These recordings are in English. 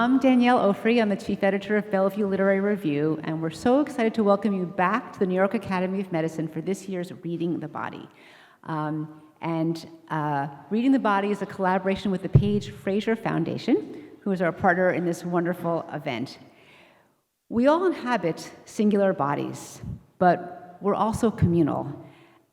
I'm Danielle Ofri. I'm the chief editor of Bellevue Literary Review, and we're so excited to welcome you back to the New York Academy of Medicine for this year's Reading the Body. Reading the Body is a collaboration with the Paige Fraser Foundation, who is our partner in this wonderful event. We all inhabit singular bodies, but we're also communal.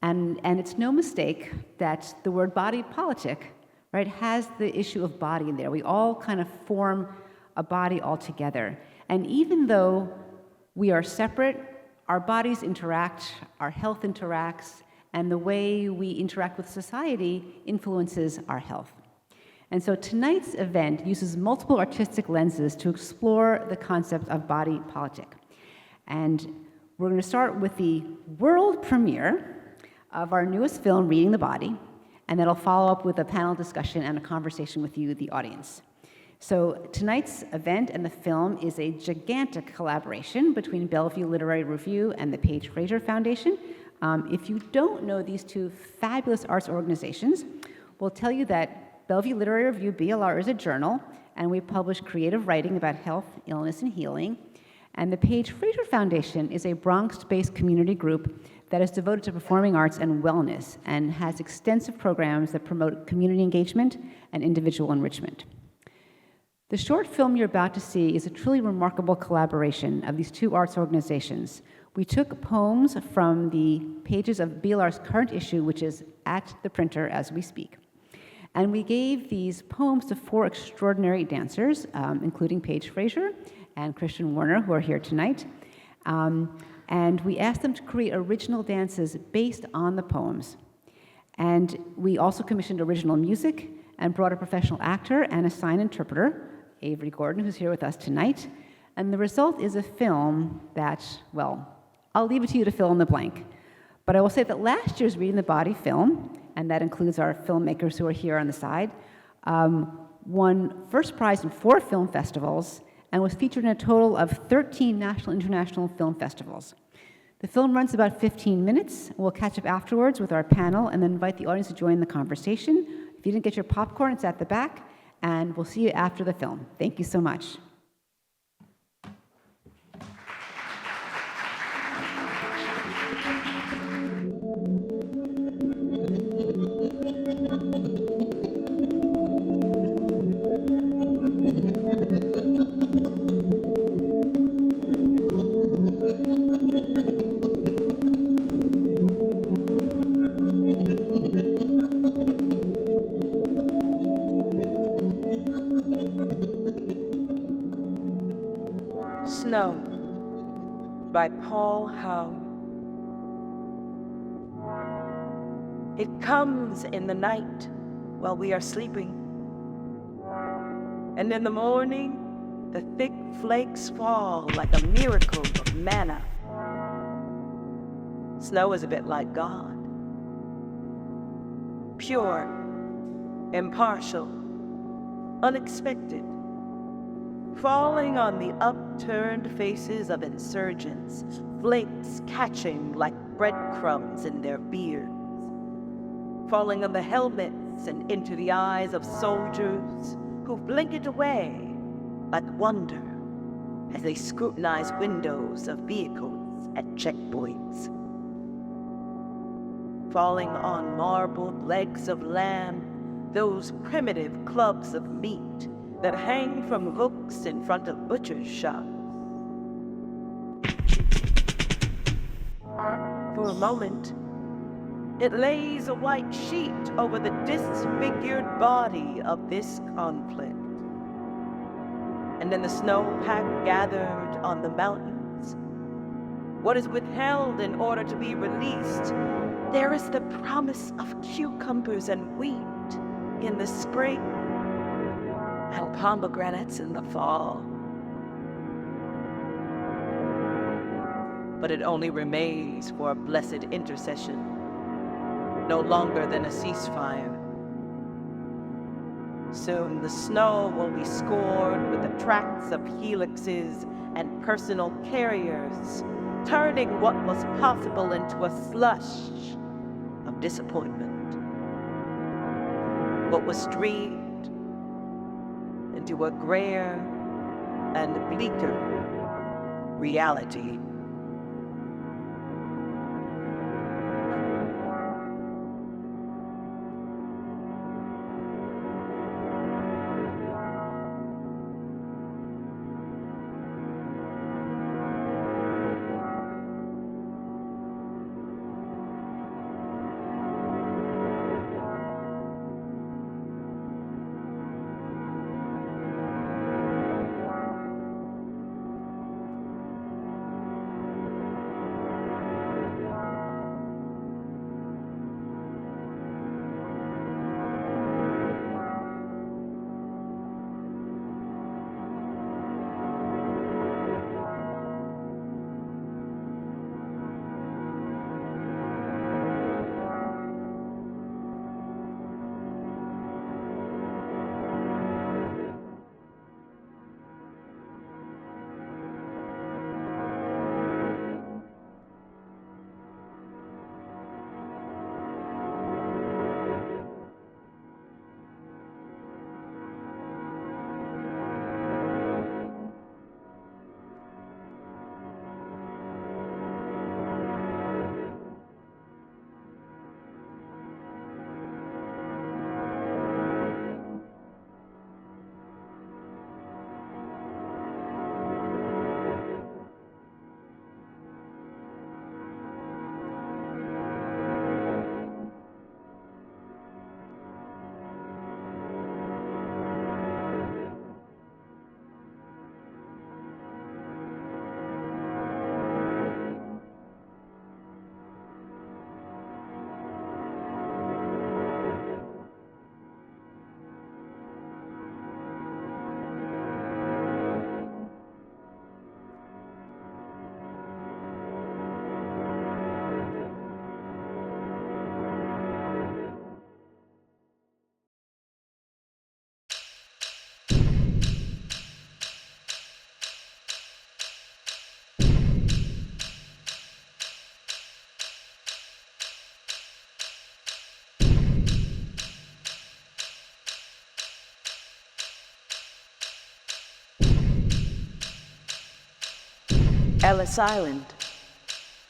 And it's no mistake that the word body politic, right, has the issue of body in there. We all kind of form a body altogether. And even though we are separate, our bodies interact, our health interacts, and the way we interact with society influences our health. And so tonight's event uses multiple artistic lenses to explore the concept of body politic. And we're going to start with the world premiere of our newest film, Reading the Body, and that'll follow up with a panel discussion and a conversation with you, the audience. So tonight's event and the film is a gigantic collaboration between Bellevue Literary Review and the Paige Fraser Foundation. If you don't know these two fabulous arts organizations, we'll tell you that Bellevue Literary Review, BLR, is a journal, and we publish creative writing about health, illness, and healing. And the Paige Fraser Foundation is a Bronx-based community group that is devoted to performing arts and wellness and has extensive programs that promote community engagement and individual enrichment. The short film you're about to see is a truly remarkable collaboration of these two arts organizations. We took poems from the pages of BLR's current issue, which is at the printer as we speak. And we gave these poems to four extraordinary dancers, including Paige Fraser and Christian Warner, who are here tonight. And we asked them to create original dances based on the poems. And we also commissioned original music and brought a professional actor and a sign interpreter, Avery Gordon, who's here with us tonight. And the result is a film that, well, I'll leave it to you to fill in the blank. But I will say that last year's Reading the Body film, and that includes our filmmakers who are here on the side, won first prize in 4 film festivals and was featured in a total of 13 national and international film festivals. The film runs about 15 minutes. We'll catch up afterwards with our panel and then invite the audience to join the conversation. If you didn't get your popcorn, it's at the back, and we'll see you after the film. Thank you so much. Snow by Paul Howe. It comes in the night while we are sleeping, and in the morning the thick flakes fall like a miracle of manna. Snow is a bit like God, pure, impartial, unexpected, falling on the upturned faces of insurgents, flakes catching like breadcrumbs in their beards, falling on the helmets and into the eyes of soldiers who blink it away like wonder as they scrutinize windows of vehicles at checkpoints, falling on marbled legs of lamb, those primitive clubs of meat that hang from hooks in front of butchers' shops. For a moment, it lays a white sheet over the disfigured body of this conflict. And in the snowpack gathered on the mountains, what is withheld in order to be released, there is the promise of cucumbers and wheat in the spring, and pomegranates in the fall. But it only remains for a blessed intercession, no longer than a ceasefire. Soon the snow will be scored with the tracks of helixes and personal carriers, turning what was possible into a slush of disappointment. What was dreamed into a grayer and bleaker reality. Ellis Island,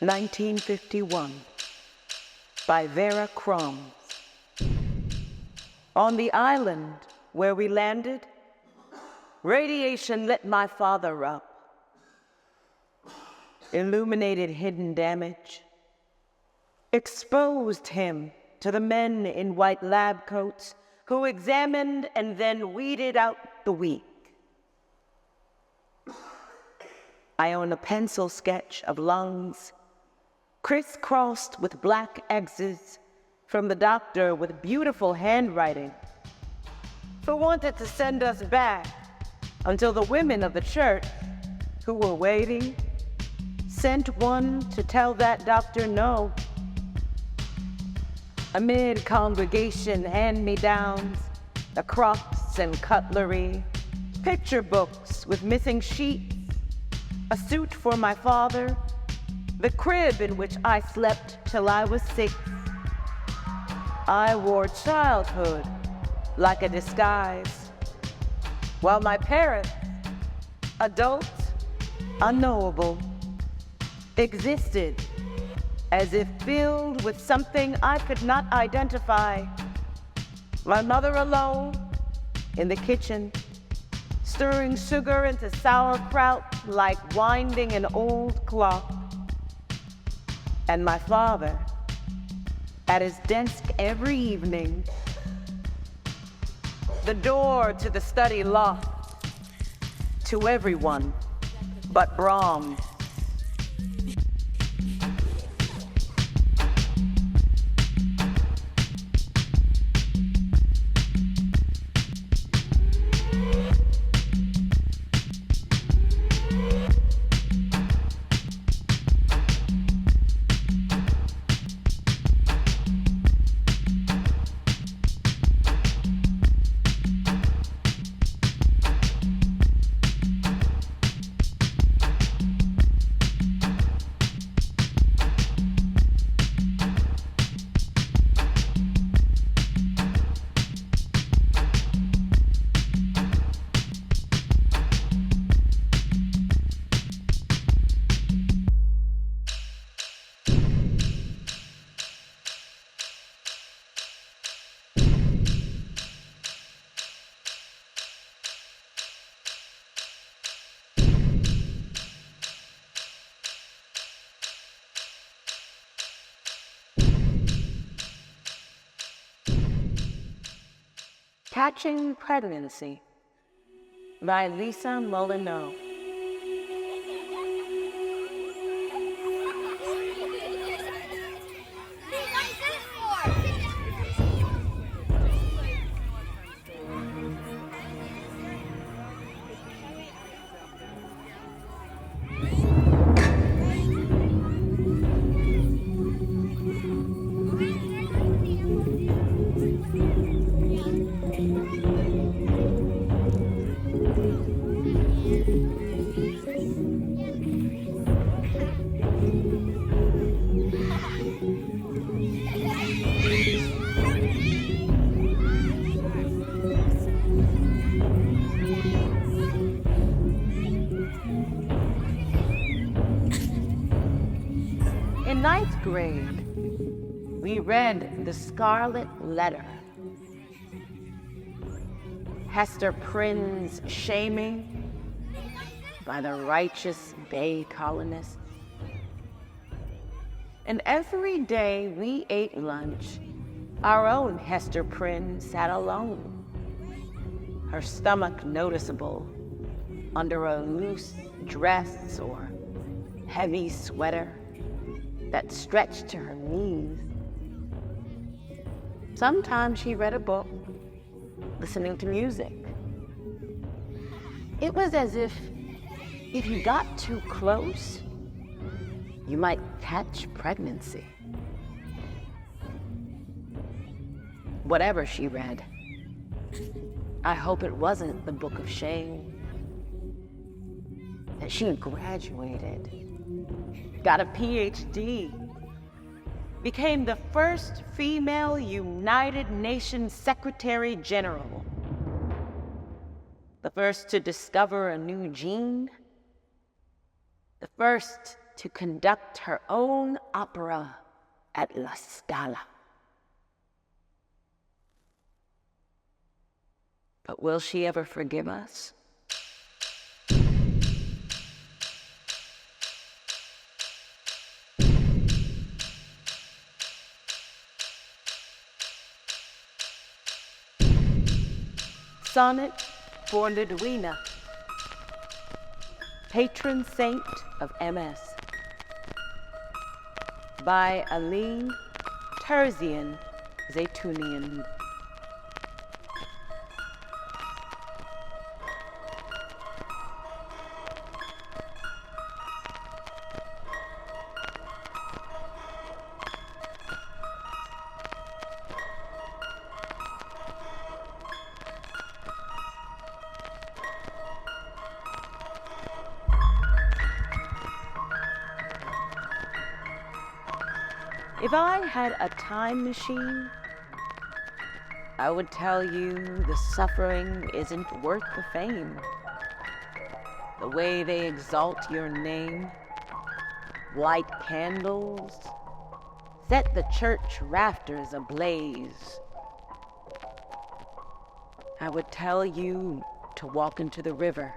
1951, by Vera Crumb. On the island where we landed, radiation lit my father up, illuminated hidden damage, exposed him to the men in white lab coats who examined and then weeded out the weak. I own a pencil sketch of lungs, crisscrossed with black X's from the doctor with beautiful handwriting, who wanted to send us back until the women of the church, who were waiting, sent one to tell that doctor no. Amid congregation hand-me-downs, the crops and cutlery, picture books with missing sheets, a suit for my father, the crib in which I slept till I was 6. I wore childhood like a disguise, while my parents, adult, unknowable, existed as if filled with something I could not identify. My mother alone in the kitchen, stirring sugar into sauerkraut like winding an old clock. And my father at his desk every evening, the door to the study locked to everyone but Brahms. Catching Pregnancy by Lisa Molyneux. In ninth grade, we read The Scarlet Letter. Hester Prynne's shaming by the righteous Bay colonists. And every day we ate lunch, our own Hester Prynne sat alone, her stomach noticeable under a loose dress or heavy sweater that stretched to her knees. Sometimes she read a book, listening to music. It was as if you got too close, you might catch pregnancy. Whatever she read, I hope it wasn't the Book of Shame. That she graduated, got a PhD, became the first female United Nations Secretary General, the first to discover a new gene, the first to conduct her own opera at La Scala. But will she ever forgive us? Sonnet for Lidwina, patron saint of MS, by Aline Terzian Zaytunian. If I had a time machine, I would tell you the suffering isn't worth the fame. The way they exalt your name, light candles, set the church rafters ablaze. I would tell you to walk into the river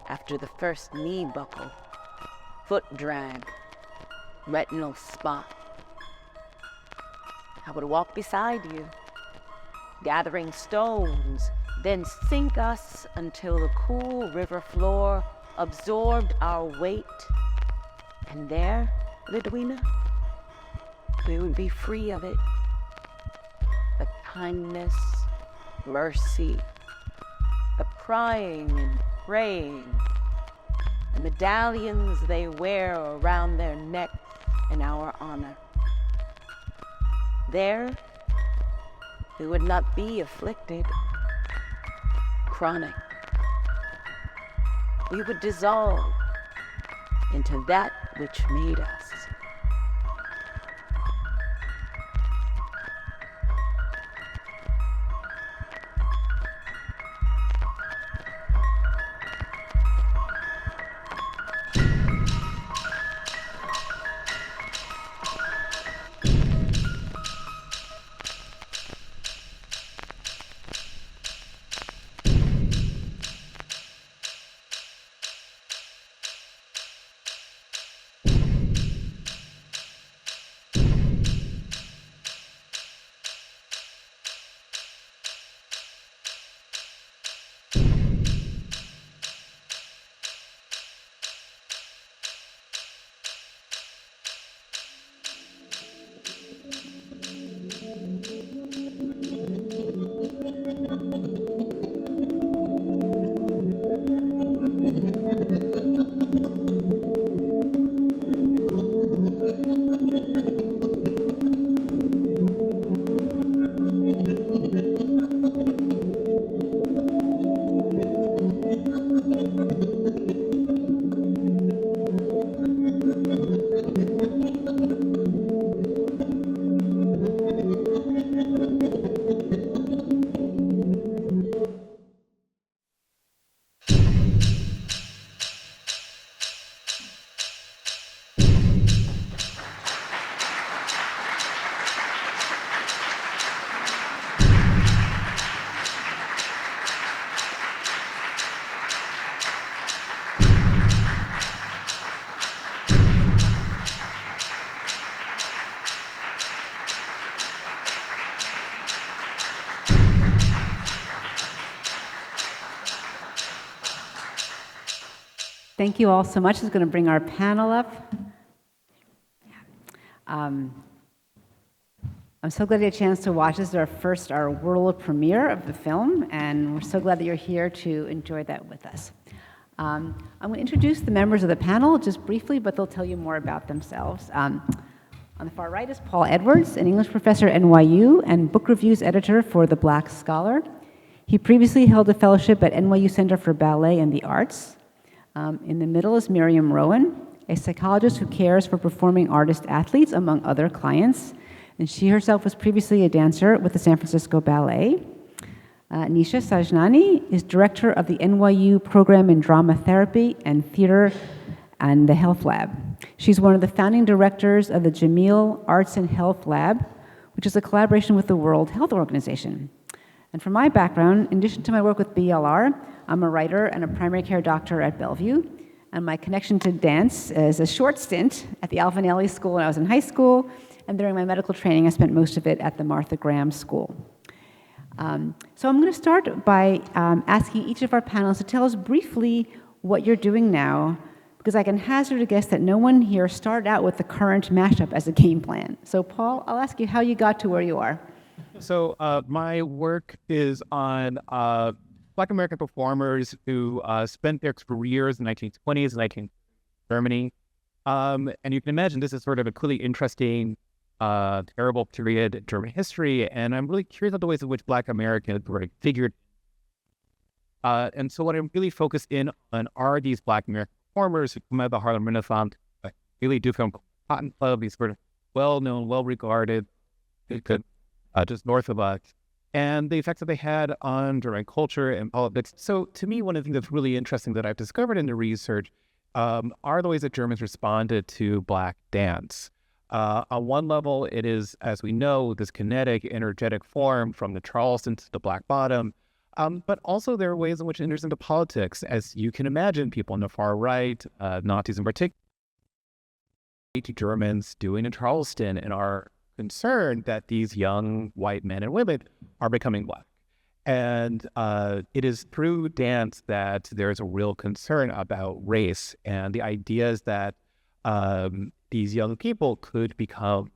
after the first knee buckle, foot drag, retinal spot. I would walk beside you, gathering stones, then sink us until the cool river floor absorbed our weight. And there, Lidwina, we would be free of it. The kindness, mercy, the crying and praying, the medallions they wear around their necks in our honor. There, we would not be afflicted, chronic. We would dissolve into that which made us. Thank you all so much. It's going to bring our panel up. I'm so glad you had a chance to watch. This is our world premiere of the film, and we're so glad that you're here to enjoy that with us. I'm going to introduce the members of the panel just briefly, but they'll tell you more about themselves. On the far right is Paul Edwards, an English professor at NYU and book reviews editor for The Black Scholar. He previously held a fellowship at NYU Center for Ballet and the Arts. In the middle is Miriam Rowan, a psychologist who cares for performing artist athletes, among other clients. And she herself was previously a dancer with the San Francisco Ballet. Nisha Sajnani is director of the NYU program in drama therapy and theater and the Health Lab. She's one of the founding directors of the Jameel Arts and Health Lab, which is a collaboration with the World Health Organization. And for my background, in addition to my work with BLR, I'm a writer and a primary care doctor at Bellevue. And my connection to dance is a short stint at the Alvinelli School when I was in high school. And during my medical training, I spent most of it at the Martha Graham School. So I'm going to start by asking each of our panelists to tell us briefly what you're doing now, because I can hazard a guess that no one here started out with the current mashup as a game plan. So Paul, I'll ask you how you got to where you are. So my work is on Black American performers who spent their careers in the 1920s and 1930s Germany. And you can imagine this is sort of a clearly interesting, terrible period in German history. And I'm really curious about the ways in which Black Americans were figured. And so what I'm really focused in on are these Black American performers who come out of the Harlem Renaissance, really do film Cotton Club, these sort of well-known, well-regarded, just north of us, and the effects that they had on German culture and politics. So to me, one of the things that's really interesting that I've discovered in the research are the ways that Germans responded to Black dance. On one level, it is, as we know, this kinetic, energetic form from the Charleston to the Black Bottom, but also there are ways in which it enters into politics. As you can imagine, people on the far right, Nazis in particular, Germans doing in Charleston and are concerned that these young white men and women are becoming Black. And it is through dance that there's a real concern about race and the ideas that these young people could become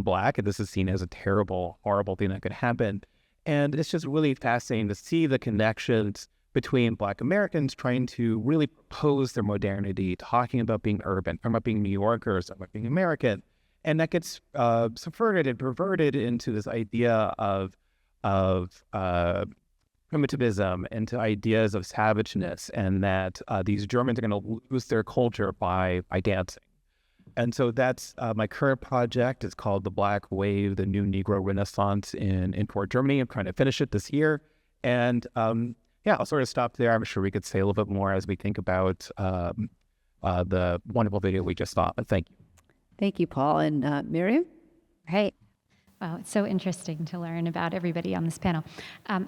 Black, and this is seen as a terrible, horrible thing that could happen. And it's just really fascinating to see the connections between Black Americans trying to really propose their modernity, talking about being urban, talking about being New Yorkers, about being American. And that gets subverted and perverted into this idea of primitivism, into ideas of savageness, and that these Germans are going to lose their culture by dancing. And so that's my current project. It's called The Black Wave, the New Negro Renaissance in Port Germany. I'm trying to finish it this year. And I'll sort of stop there. I'm sure we could say a little bit more as we think about the wonderful video we just saw. But thank you. Thank you, Paul. And Miriam? Right. Wow, it's so interesting to learn about everybody on this panel.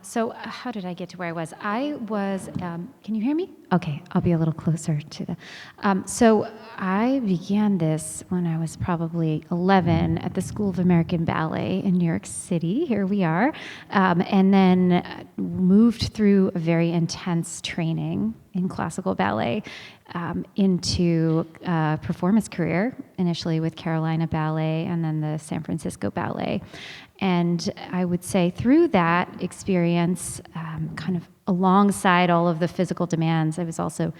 So how did I get to where I was? Can you hear me? Okay, I'll be a little closer to the... So I began this when I was probably 11 at the School of American Ballet in New York City. Here we are. And then moved through a very intense training in classical ballet into a performance career, initially with Carolina Ballet and then the San Francisco Ballet. And I would say through that experience, kind of alongside all of the physical demands, I was also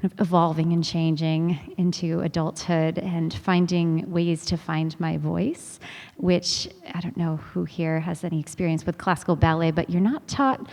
kind of evolving and changing into adulthood and finding ways to find my voice, which I don't know who here has any experience with classical ballet, but you're not taught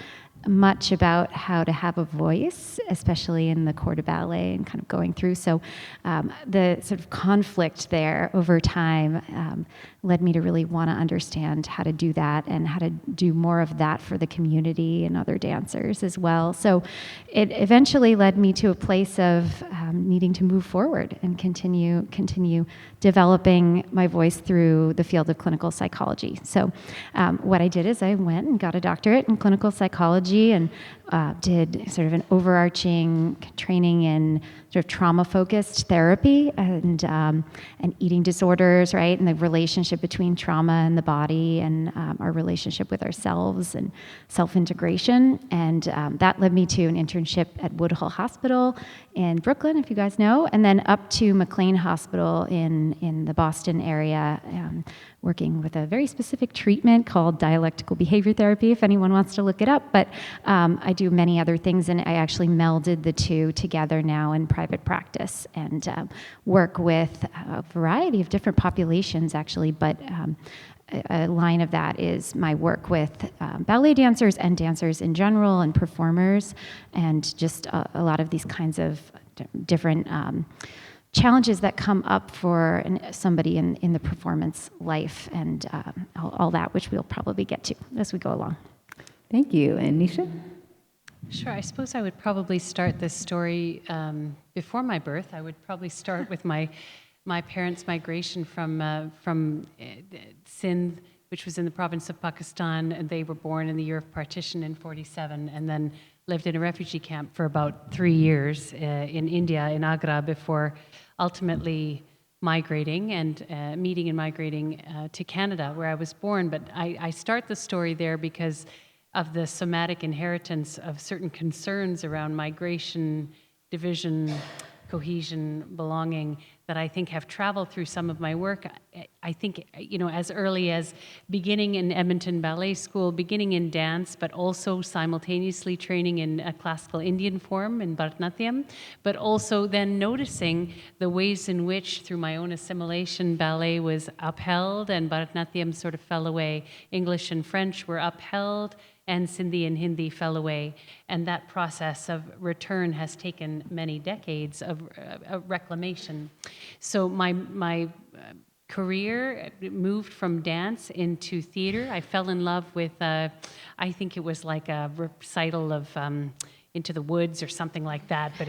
much about how to have a voice, especially in the corps de ballet and kind of going through. So the sort of conflict there over time led me to really want to understand how to do that and how to do more of that for the community and other dancers as well. So it eventually led me to a place of needing to move forward and continue developing my voice through the field of clinical psychology. So what I did is I went and got a doctorate in clinical psychology and did sort of an overarching training in sort of trauma-focused therapy and eating disorders, right, and the relationship between trauma and the body and our relationship with ourselves and self-integration. And that led me to an internship at Woodhull Hospital in Brooklyn, if you guys know, and then up to McLean Hospital in the Boston area, working with a very specific treatment called dialectical behavior therapy, if anyone wants to look it up. But I do many other things, and I actually melded the two together now in private practice and work with a variety of different populations, actually. But a line of that is my work with ballet dancers and dancers in general and performers, and just a lot of these kinds of different challenges that come up for somebody in the performance life, and all that, which we'll probably get to as we go along. Thank you. And Nisha? Sure. I suppose I would probably start this story before my birth. I would probably start with my parents' migration from Sindh, which was in the province of Pakistan, and they were born in the year of partition in 47, and then lived in a refugee camp for about 3 years in India, in Agra, before ultimately migrating and meeting and migrating to Canada, where I was born. But I start the story there because of the somatic inheritance of certain concerns around migration, division, cohesion, belonging, that I think have traveled through some of my work. I think, as early as beginning in Edmonton Ballet School, beginning in dance, but also simultaneously training in a classical Indian form in Bharatanatyam, but also then noticing the ways in which, through my own assimilation, ballet was upheld and Bharatanatyam sort of fell away. English and French were upheld, and Sindhi and Hindi fell away. And that process of return has taken many decades of reclamation. So my career moved from dance into theater. I fell in love with, I think it was like a recital of Into the Woods or something like that, but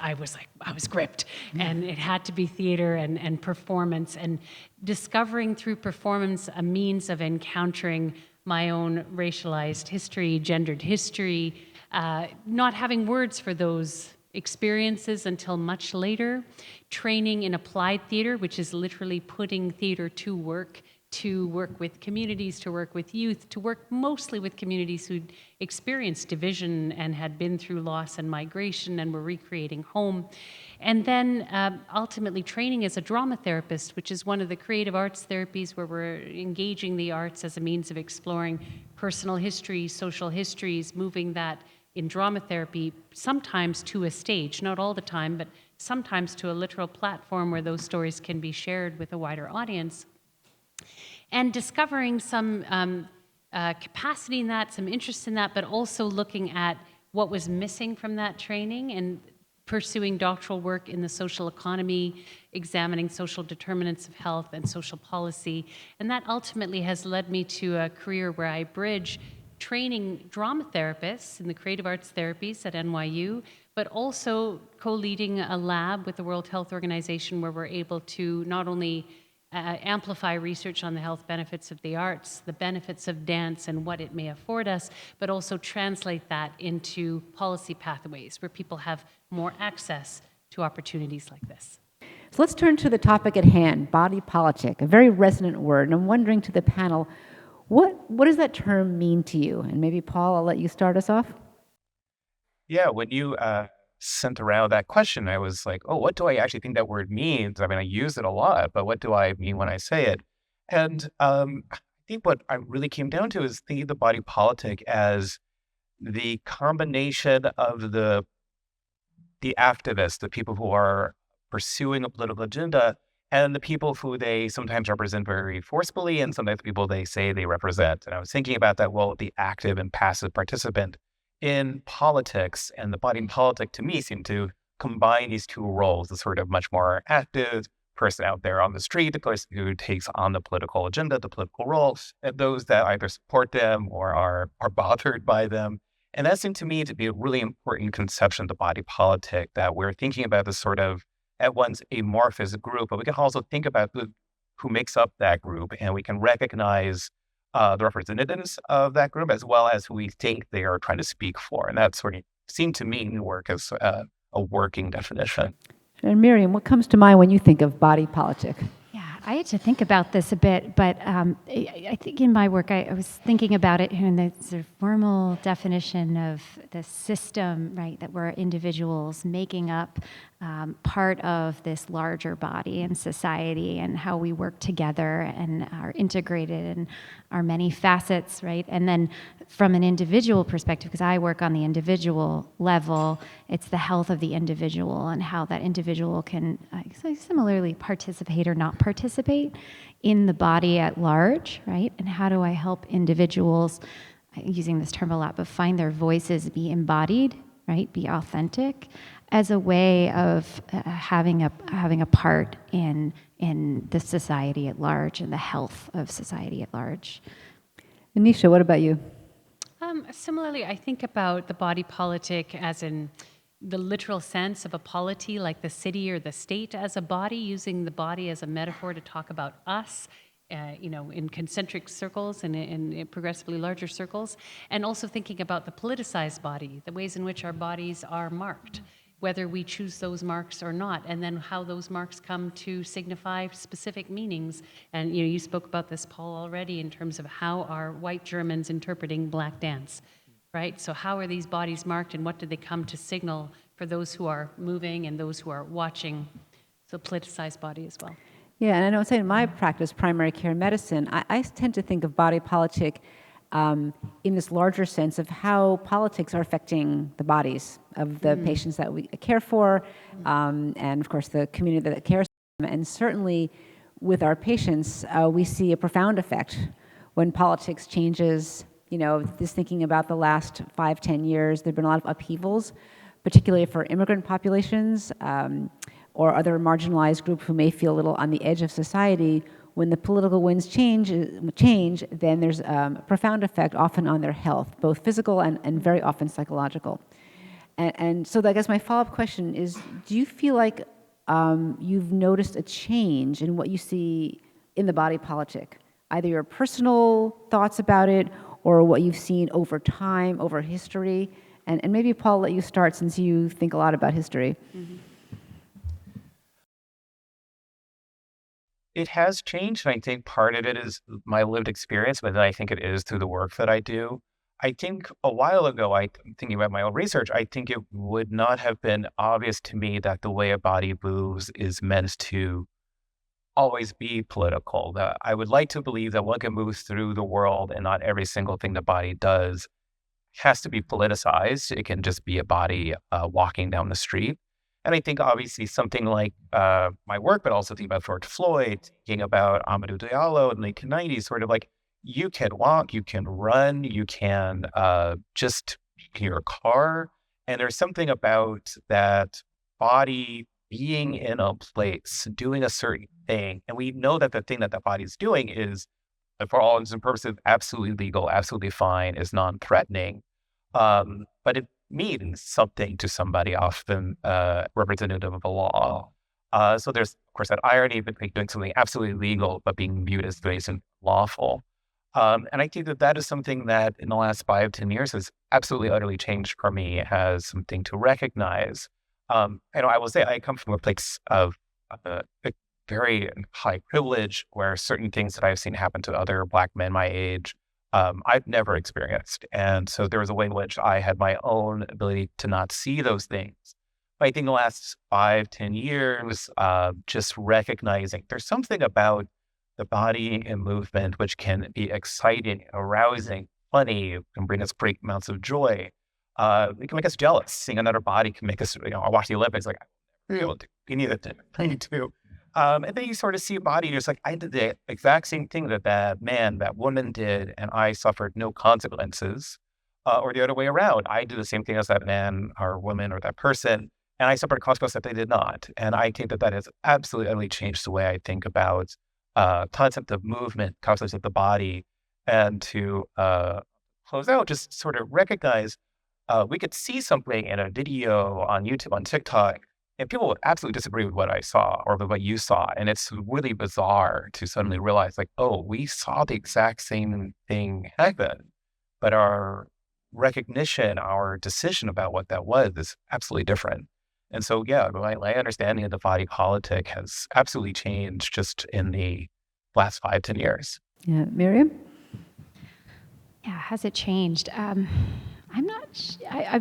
I was gripped. And it had to be theater and performance, and discovering through performance a means of encountering my own racialized history, gendered history, not having words for those experiences until much later, training in applied theater, which is literally putting theater to work with communities, to work with youth, to work mostly with communities who'd experienced division and had been through loss and migration and were recreating home. And then ultimately training as a drama therapist, which is one of the creative arts therapies where we're engaging the arts as a means of exploring personal history, social histories, moving that in drama therapy, sometimes to a stage, not all the time, but sometimes to a literal platform where those stories can be shared with a wider audience. And discovering some capacity in that, some interest in that, but also looking at what was missing from that training and pursuing doctoral work in the social economy, examining social determinants of health and social policy. And that ultimately has led me to a career where I bridge training drama therapists in the creative arts therapies at NYU, but also co-leading a lab with the World Health Organization where we're able to not only amplify research on the health benefits of the arts, the benefits of dance and what it may afford us, but also translate that into policy pathways where people have more access to opportunities like this. So let's turn to the topic at hand, body politic, a very resonant word. And I'm wondering to the panel, what does that term mean to you? And maybe Paul, I'll let you start us off. Yeah, when you sent around that question, I was like, oh, what do I actually think that word means? I mean, I use it a lot, but what do I mean when I say it? And I think what I really came down to is thinking the body politic as the combination of the activists, the people who are pursuing a political agenda, and the people who they sometimes represent very forcefully, and sometimes the people they say they represent. And I was thinking about that, well, the active and passive participant in politics, and the body politic to me seemed to combine these two roles, the sort of much more active person out there on the street, the person who takes on the political agenda, the political role, and those that either support them or are bothered by them. And that seemed to me to be a really important conception of the body politic, that we're thinking about this sort of at once amorphous group, but we can also think about who makes up that group, and we can recognize the representatives of that group as well as who we think they are trying to speak for. And that sort of seemed to me to work as a working definition. And Miriam, what comes to mind when you think of body politic? Yeah, I had to think about this a bit, but I think in my work I was thinking about it in the sort of formal definition of the system, right, that we're individuals making up part of this larger body and society, and how we work together and are integrated in our many facets, right? And then from an individual perspective, because I work on the individual level, it's the health of the individual and how that individual can similarly participate or not participate in the body at large, right? And how do I help individuals, using this term a lot, but find their voices, be embodied, right? Be authentic, as a way of having a part in the society at large and the health of society at large. Anisha, what about you? Similarly, I think about the body politic as in the literal sense of a polity, like the city or the state as a body, using the body as a metaphor to talk about us, in concentric circles and in progressively larger circles, and also thinking about the politicized body, the ways in which our bodies are marked, whether we choose those marks or not, and then how those marks come to signify specific meanings. And you spoke about this, Paul, already in terms of how are white Germans interpreting Black dance, right? So how are these bodies marked, and what do they come to signal for those who are moving and those who are watching? So politicized body as well. Yeah, and I know, say in my practice, primary care medicine, I tend to think of body politic in this larger sense of how politics are affecting the bodies of the patients that we care for, and of course the community that cares for them. And certainly with our patients, we see a profound effect when politics changes. Just thinking about the last 5-10 years, there have been a lot of upheavals, particularly for immigrant populations or other marginalized groups who may feel a little on the edge of society. When the political winds change, then there's a profound effect often on their health, both physical and very often psychological. And so I guess my follow-up question is, do you feel like you've noticed a change in what you see in the body politic? Either your personal thoughts about it or what you've seen over time, over history? And maybe, Paul, I'll let you start since you think a lot about history. Mm-hmm. It has changed, and I think part of it is my lived experience, but then I think it is through the work that I do. I think a while ago, thinking about my own research, I think it would not have been obvious to me that the way a body moves is meant to always be political. That I would like to believe that one can move through the world and not every single thing the body does has to be politicized. It can just be a body walking down the street. And I think obviously something like my work, but also thinking about George Floyd, thinking about Amadou Diallo in the 1990s, sort of like you can walk, you can run, you can just in your car. And there's something about that body being in a place, doing a certain thing. And we know that the thing that body's doing is, for all intents and purposes, absolutely legal, absolutely fine, is non-threatening. But it means something to somebody, often representative of the law. So there's, of course, that irony between doing something absolutely legal but being viewed as doing something lawful. And I think that is something that in the last 5-10 years has absolutely utterly changed for me as something to recognize. I will say I come from a place of a very high privilege where certain things that I've seen happen to other Black men my age, I've never experienced. And so there was a way in which I had my own ability to not see those things. But I think the last 5-10 years, just recognizing there's something about the body and movement which can be exciting, arousing, funny, can bring us great amounts of joy. It can make us jealous. Seeing another body can make us, I watch the Olympics, like, I don't be able to do any of that. I need to. And then you sort of see a body, you're just like, I did the exact same thing that man, that woman did, and I suffered no consequences. Or the other way around, I did the same thing as that man or woman or that person, and I suffered consequences that they did not. And I think that has absolutely utterly changed the way I think about concept of movement, concepts of the body, and to close out, just sort of recognize we could see something in a video on YouTube, on TikTok, and people would absolutely disagree with what I saw or with what you saw. And it's really bizarre to suddenly realize, like, oh, we saw the exact same thing happen, but our recognition, our decision about what that was is absolutely different. And so, yeah, my understanding of the body politic has absolutely changed just in the last 5, 10 years. Yeah, Miriam? Yeah, has it changed? I'm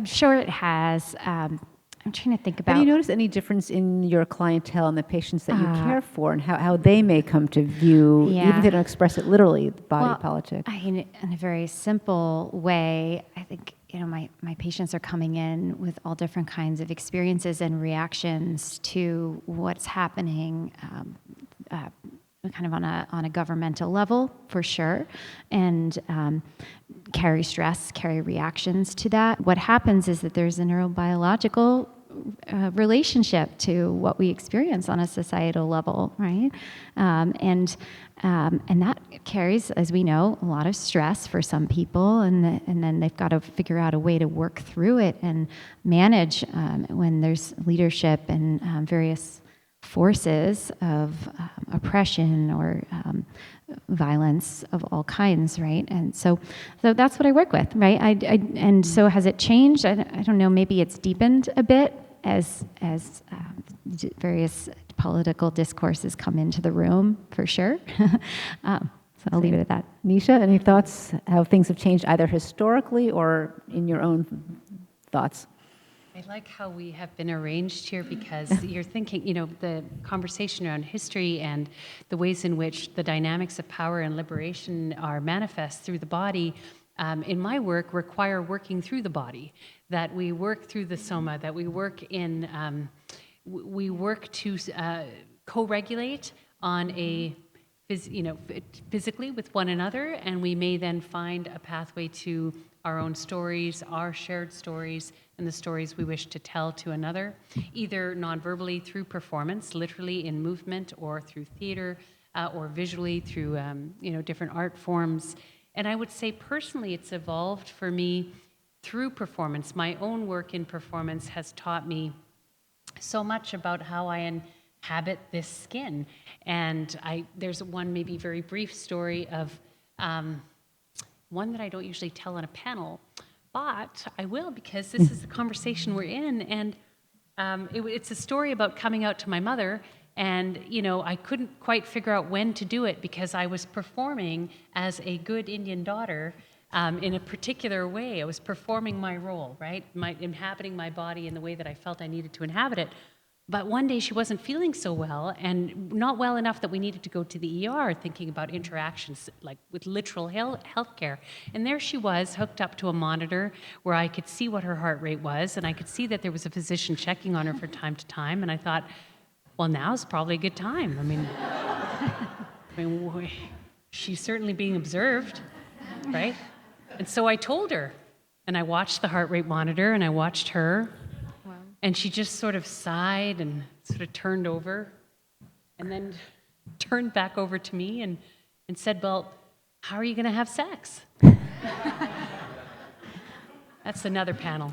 sure it has. I'm trying to think Have about. you noticed any difference in your clientele and the patients that you care for and how they may come to view, even if they don't express it literally, the body politic? In a very simple way, I think, my patients are coming in with all different kinds of experiences and reactions to what's happening, kind of on a governmental level, for sure, and carry stress, carry reactions to that. What happens is that there's a neurobiological relationship to what we experience on a societal level, right? And that carries, as we know, a lot of stress for some people, and then they've got to figure out a way to work through it and manage when there's leadership and various forces of oppression or violence of all kinds, right? And so that's what I work with, right? And so has it changed? I don't know. Maybe it's deepened a bit as various political discourses come into the room, for sure. So I'll leave it at that. Nisha, any thoughts how things have changed either historically or in your own thoughts? I like how we have been arranged here because you're thinking, the conversation around history and the ways in which the dynamics of power and liberation are manifest through the body, in my work, require working through the body, that we work through the soma, that we work to co-regulate on a physically with one another, and we may then find a pathway to our own stories, our shared stories, and the stories we wish to tell to another, either non-verbally through performance, literally in movement, or through theater, or visually through different art forms. And I would say personally it's evolved for me through performance. My own work in performance has taught me so much about how I inhabit this skin. And there's one maybe very brief story of one that I don't usually tell on a panel, but I will because this is the conversation we're in. And it's a story about coming out to my mother. And, I couldn't quite figure out when to do it because I was performing as a good Indian daughter in a particular way. I was performing my role, right? Inhabiting my body in the way that I felt I needed to inhabit it. But one day she wasn't feeling so well, and not well enough that we needed to go to the ER, thinking about interactions like with literal health care. And there she was, hooked up to a monitor where I could see what her heart rate was, and I could see that there was a physician checking on her from time to time. And I thought, well, now's probably a good time. I mean, she's certainly being observed, right? And so I told her, and I watched the heart rate monitor, and I watched her. And she just sort of sighed and sort of turned over and then turned back over to me and said, well, how are you going to have sex? That's another panel.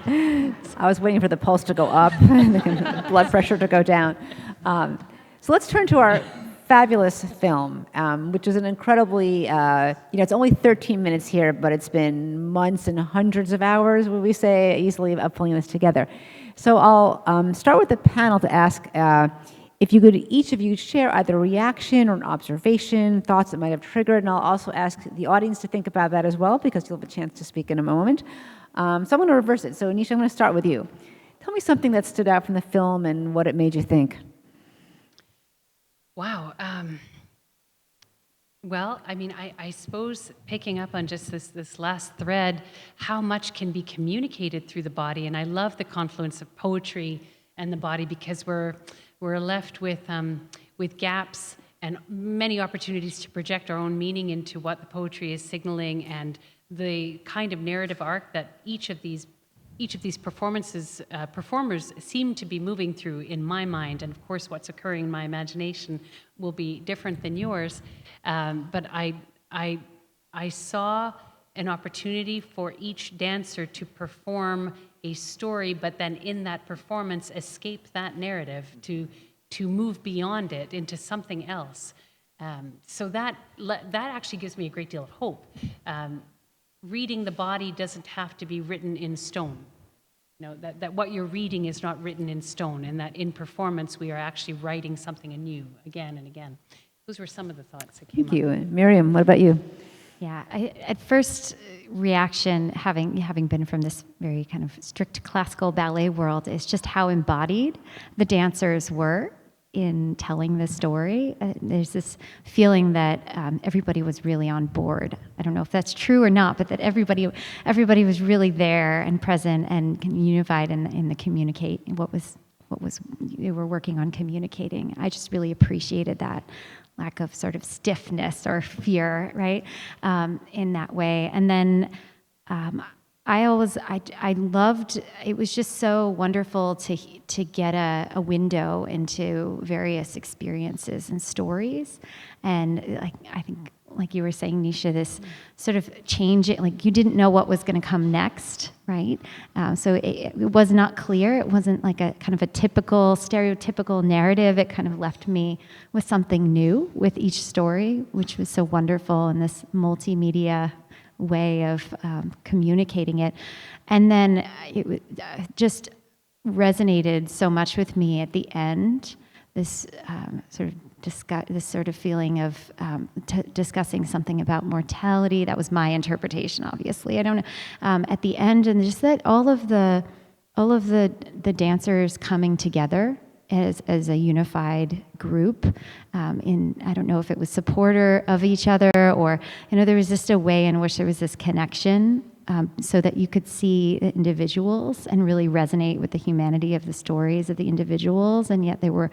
I was waiting for the pulse to go up and the blood pressure to go down. So let's turn to our fabulous film, which is an incredibly, it's only 13 minutes here, but it's been months and hundreds of hours, would we say, easily of pulling this together. So I'll start with the panel to ask if you could, each of you, share either a reaction or an observation, thoughts that might have triggered, and I'll also ask the audience to think about that as well, because you'll have a chance to speak in a moment. So I'm going to reverse it. So Anisha, I'm going to start with you. Tell me something that stood out from the film and what it made you think. Wow. Well, I suppose picking up on just this last thread, how much can be communicated through the body, and I love the confluence of poetry and the body because we're left with gaps and many opportunities to project our own meaning into what the poetry is signaling, and the kind of narrative arc that each of these performers seem to be moving through in my mind, and of course what's occurring in my imagination will be different than yours. But I saw an opportunity for each dancer to perform a story, but then in that performance escape that narrative, to move beyond it into something else. So that actually gives me a great deal of hope. Reading the body doesn't have to be written in stone. You know, that what you're reading is not written in stone, and that in performance we are actually writing something anew again and again. Those were some of the thoughts that came up. Thank you. Miriam, what about you? Yeah, at first reaction, having been from this very kind of strict classical ballet world, is just how embodied the dancers were in telling the story. There's this feeling that everybody was really on board. I don't know if that's true or not, but that everybody was really there and present and unified in the communicate what was they were working on communicating. I just really appreciated that lack of sort of stiffness or fear, right, in that way. And then I loved, it was just so wonderful to get a window into various experiences and stories. And I think, like you were saying, Nisha, this sort of change, like you didn't know what was going to come next, right? So it was not clear. It wasn't like a kind of a typical, stereotypical narrative. It kind of left me with something new with each story, which was so wonderful in this multimedia way of communicating it. And then it just resonated so much with me at the end, this this sort of feeling of discussing something about mortality. That was my interpretation, obviously. I don't know. At the end, and just that all of the dancers coming together as a unified group. I don't know if it was supporter of each other, or there was just a way in which there was this connection, so that you could see the individuals and really resonate with the humanity of the stories of the individuals, and yet they were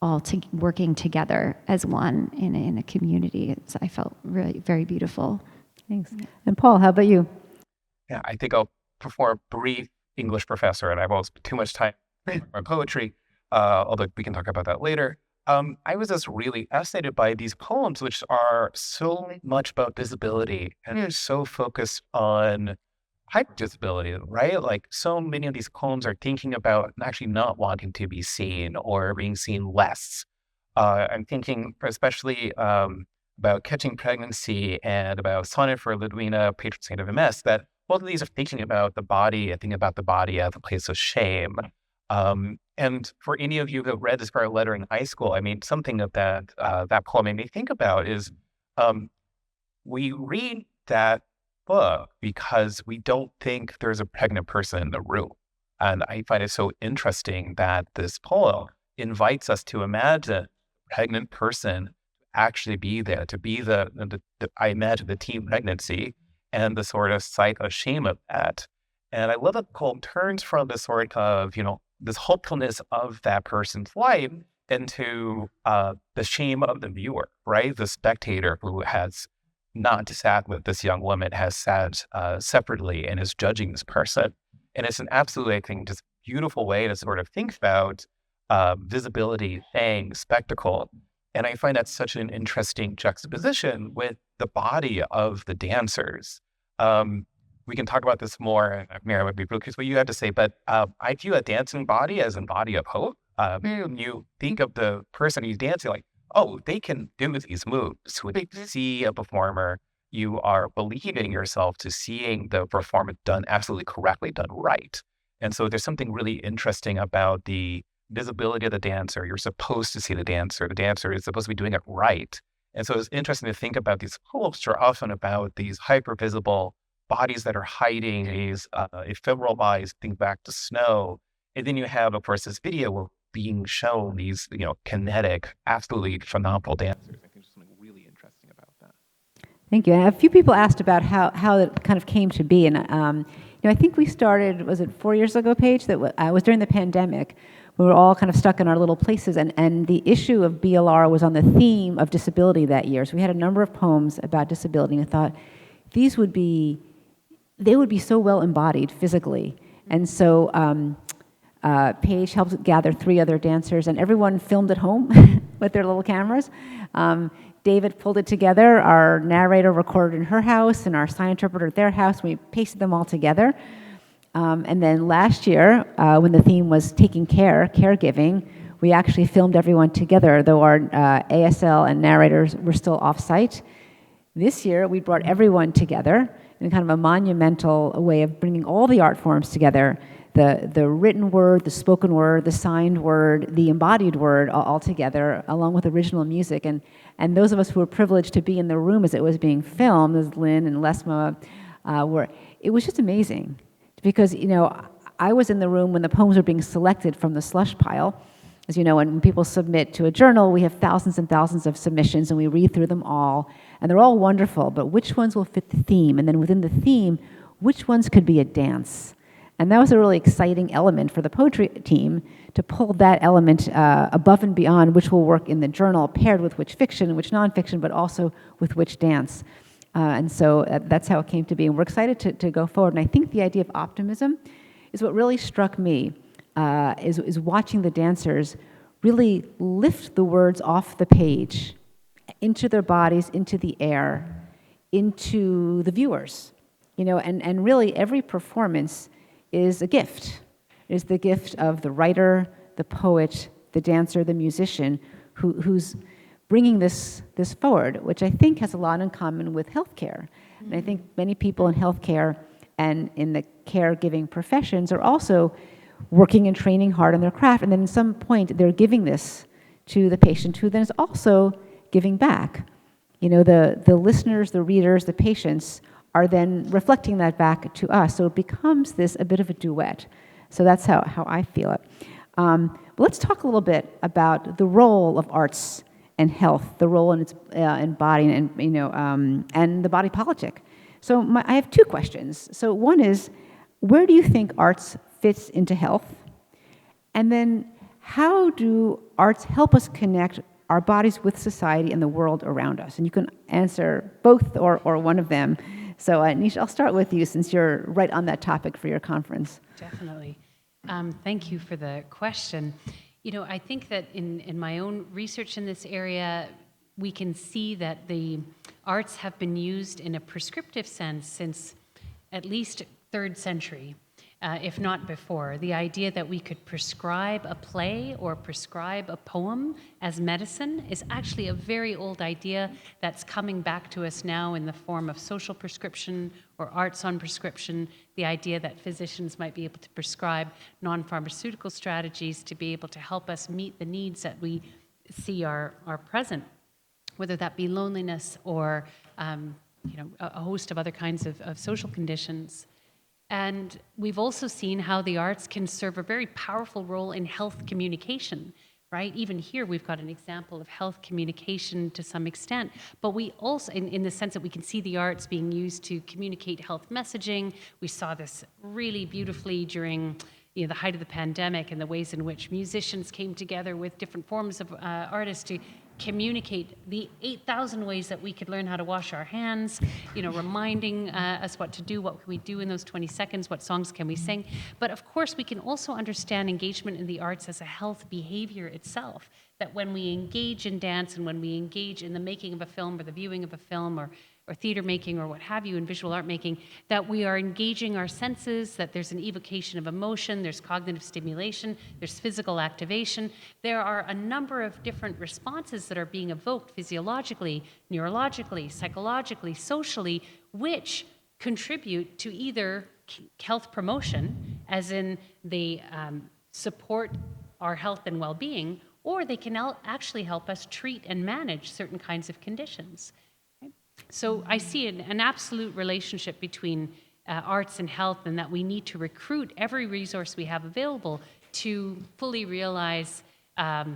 all working together as one in a community. I felt really very beautiful. Thanks. And Paul, how about you? Yeah, I think I'll perform a brief English professor, and I won't spend too much time on poetry, although we can talk about that later. I was just really fascinated by these poems, which are so much about visibility, and they're so focused on hypervisibility, right? Like so many of these poems are thinking about actually not wanting to be seen or being seen less. I'm thinking especially about Catching Pregnancy and about Sonnet for Ludwina, patron saint of MS, that both of these are thinking about the body and thinking about the body as a place of shame. And for any of you who have read The Scarlet Letter in high school, I mean, something of that poem made me think about is we read that book because we don't think there's a pregnant person in the room. And I find it so interesting that this poem invites us to imagine a pregnant person actually be there, to be I imagine the teen pregnancy and the sort of sight of shame of that. And I love that the poem turns from this sort of, this hopefulness of that person's life into the shame of the viewer, right? The spectator who has not sat with this young woman, has sat separately and is judging this person. And it's an absolutely, I think, just beautiful way to sort of think about visibility, fame, spectacle. And I find that such an interesting juxtaposition with the body of the dancers. We can talk about this more. Mary, I would be really curious what you have to say, but I view a dancing body as a body of hope. When you think of the person who's dancing, like, oh, they can do these moves. When you see a performer, you are believing yourself to seeing the performance done absolutely correctly, done right. And so there's something really interesting about the visibility of the dancer. You're supposed to see the dancer. The dancer is supposed to be doing it right. And so it's interesting to think about these poems, which are often about these hyper-visible bodies that are hiding, these ephemeral bodies, think back to Snow. And then you have, of course, this video being shown these, kinetic, absolutely phenomenal dancers. I think there's something really interesting about that. Thank you. And a few people asked about how it kind of came to be. And, I think we started, was it 4 years ago, Paige? That was during the pandemic. We were all kind of stuck in our little places. And the issue of BLR was on the theme of disability that year. So we had a number of poems about disability. And I thought, they would be so well embodied physically. And so Paige helped gather 3 other dancers, and everyone filmed at home with their little cameras. David pulled it together. Our narrator recorded in her house and our sign interpreter at their house. We pasted them all together. And then last year, when the theme was taking care, caregiving, we actually filmed everyone together, though our ASL and narrators were still off-site. This year, we brought everyone together in kind of a monumental way of bringing all the art forms together, the written word, the spoken word, the signed word, the embodied word, all together, along with original music. And those of us who were privileged to be in the room as it was being filmed, as Lynn and Lesma it was just amazing. Because, I was in the room when the poems were being selected from the slush pile. As you know, when people submit to a journal, we have thousands and thousands of submissions, and we read through them all. And they're all wonderful, but which ones will fit the theme? And then within the theme, which ones could be a dance? And that was a really exciting element for the poetry team, to pull that element above and beyond which will work in the journal, paired with which fiction, which nonfiction, but also with which dance. And so that's how it came to be. And we're excited to go forward. And I think the idea of optimism is what really struck me, is watching the dancers really lift the words off the page, into their bodies, into the air, into the viewers. And really every performance is a gift. It is the gift of the writer, the poet, the dancer, the musician, who's bringing this forward, which I think has a lot in common with healthcare. And I think many people in healthcare and in the caregiving professions are also working and training hard on their craft, and then at some point they're giving this to the patient, who then is also giving back. The listeners, the readers, the patients are then reflecting that back to us, so it becomes a bit of a duet. So that's how I feel it. But let's talk a little bit about the role of arts and health, the role in its embodiment, and the body politic. So I have two questions. So one is, where do you think arts fits into health? And then, how do arts help us connect our bodies with society and the world around us? And you can answer both or one of them. So Nisha, I'll start with you, since you're right on that topic for your conference. Definitely. Thank you for the question. I think that in my own research in this area, we can see that the arts have been used in a prescriptive sense since at least 3rd century, if not before. The idea that we could prescribe a play or prescribe a poem as medicine is actually a very old idea that's coming back to us now in the form of social prescription or arts on prescription. The idea that physicians might be able to prescribe non-pharmaceutical strategies to be able to help us meet the needs that we see are present, whether that be loneliness or a host of other kinds of social conditions. And we've also seen how the arts can serve a very powerful role in health communication, right? Even here, we've got an example of health communication to some extent, but we also, in the sense that we can see the arts being used to communicate health messaging. We saw this really beautifully during the height of the pandemic, and the ways in which musicians came together with different forms of artists to communicate the 8,000 ways that we could learn how to wash our hands, reminding us what to do, what can we do in those 20 seconds, what songs can we sing. But of course, we can also understand engagement in the arts as a health behavior itself, that when we engage in dance and when we engage in the making of a film or the viewing of a film or theater making or what have you in visual art making, that we are engaging our senses, that there's an evocation of emotion, there's cognitive stimulation, there's physical activation. There are a number of different responses that are being evoked physiologically, neurologically, psychologically, socially, which contribute to either health promotion, as in they support our health and well-being, or they can actually help us treat and manage certain kinds of conditions. So I see an absolute relationship between arts and health, and that we need to recruit every resource we have available to fully realize the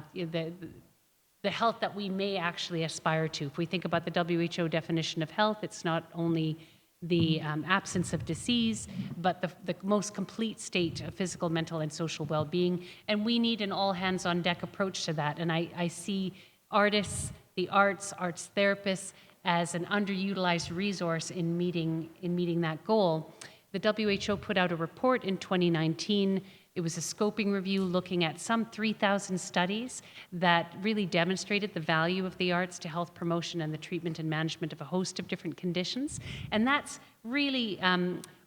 health that we may actually aspire to. If we think about the WHO definition of health, it's not only the absence of disease, but the most complete state of physical, mental, and social well-being. And we need an all-hands-on-deck approach to that. And I see artists, the arts therapists, as an underutilized resource in meeting that goal. The WHO put out a report in 2019 It was a scoping review looking at some 3,000 studies that really demonstrated the value of the arts to health promotion and the treatment and management of a host of different conditions. And that's really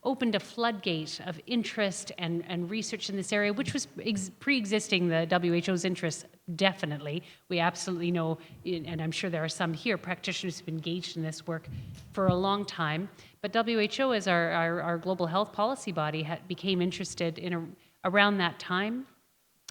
opened a floodgate of interest and research in this area, which was pre-existing the WHO's interests, definitely. We absolutely know, and I'm sure there are some here, practitioners who've engaged in this work for a long time. But WHO, as our global health policy body, became interested in around that time.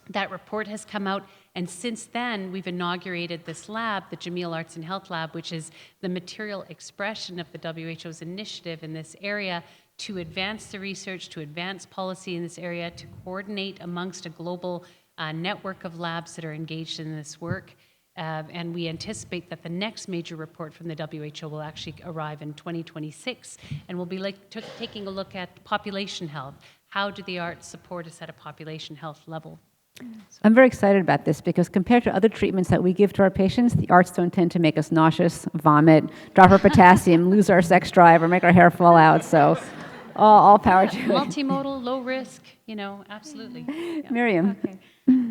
That report has come out, and since then, we've inaugurated this lab, the Jameel Arts and Health Lab, which is the material expression of the WHO's initiative in this area to advance the research, to advance policy in this area, to coordinate amongst a global network of labs that are engaged in this work. And we anticipate that the next major report from the WHO will actually arrive in 2026, and we'll be taking a look at population health. How do the arts support us at a population health level? I'm very excited about this because compared to other treatments that we give to our patients, the arts don't tend to make us nauseous, vomit, drop our potassium, lose our sex drive, or make our hair fall out. So all power to it. Multimodal, low risk, absolutely. Yeah. Miriam. Okay.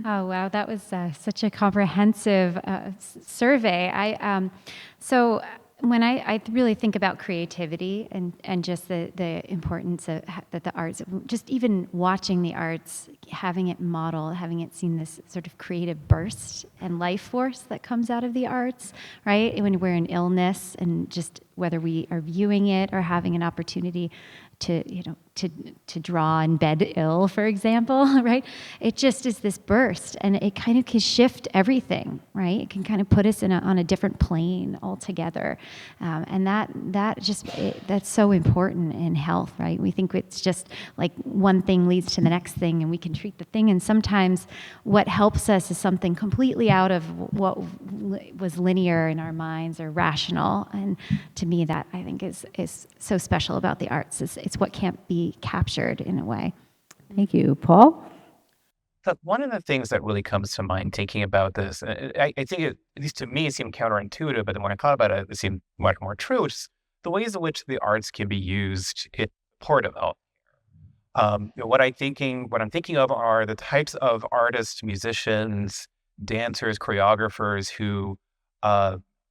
Oh, wow, that was such a comprehensive survey. So when I really think about creativity and just the importance of that the arts, just even watching the arts, having it model, having it seen this sort of creative burst and life force that comes out of the arts, right? When we're in illness, and just whether we are viewing it or having an opportunity to draw in bed ill, for example, right? It just is this burst, and it kind of can shift everything, right? It can kind of put us on a different plane altogether, and that's so important in health, right? We think it's just like one thing leads to the next thing, and we can treat the thing, and sometimes what helps us is something completely out of what was linear in our minds or rational, and to me that I think is so special about the arts. It's what can't be captured in a way. Thank you. Paul? So one of the things that really comes to mind thinking about this, I think at least to me, it seemed counterintuitive, but then when I thought about it, it seemed much more true, which is the ways in which the arts can be used in support of health. What I'm thinking of are the types of artists, musicians, dancers, choreographers who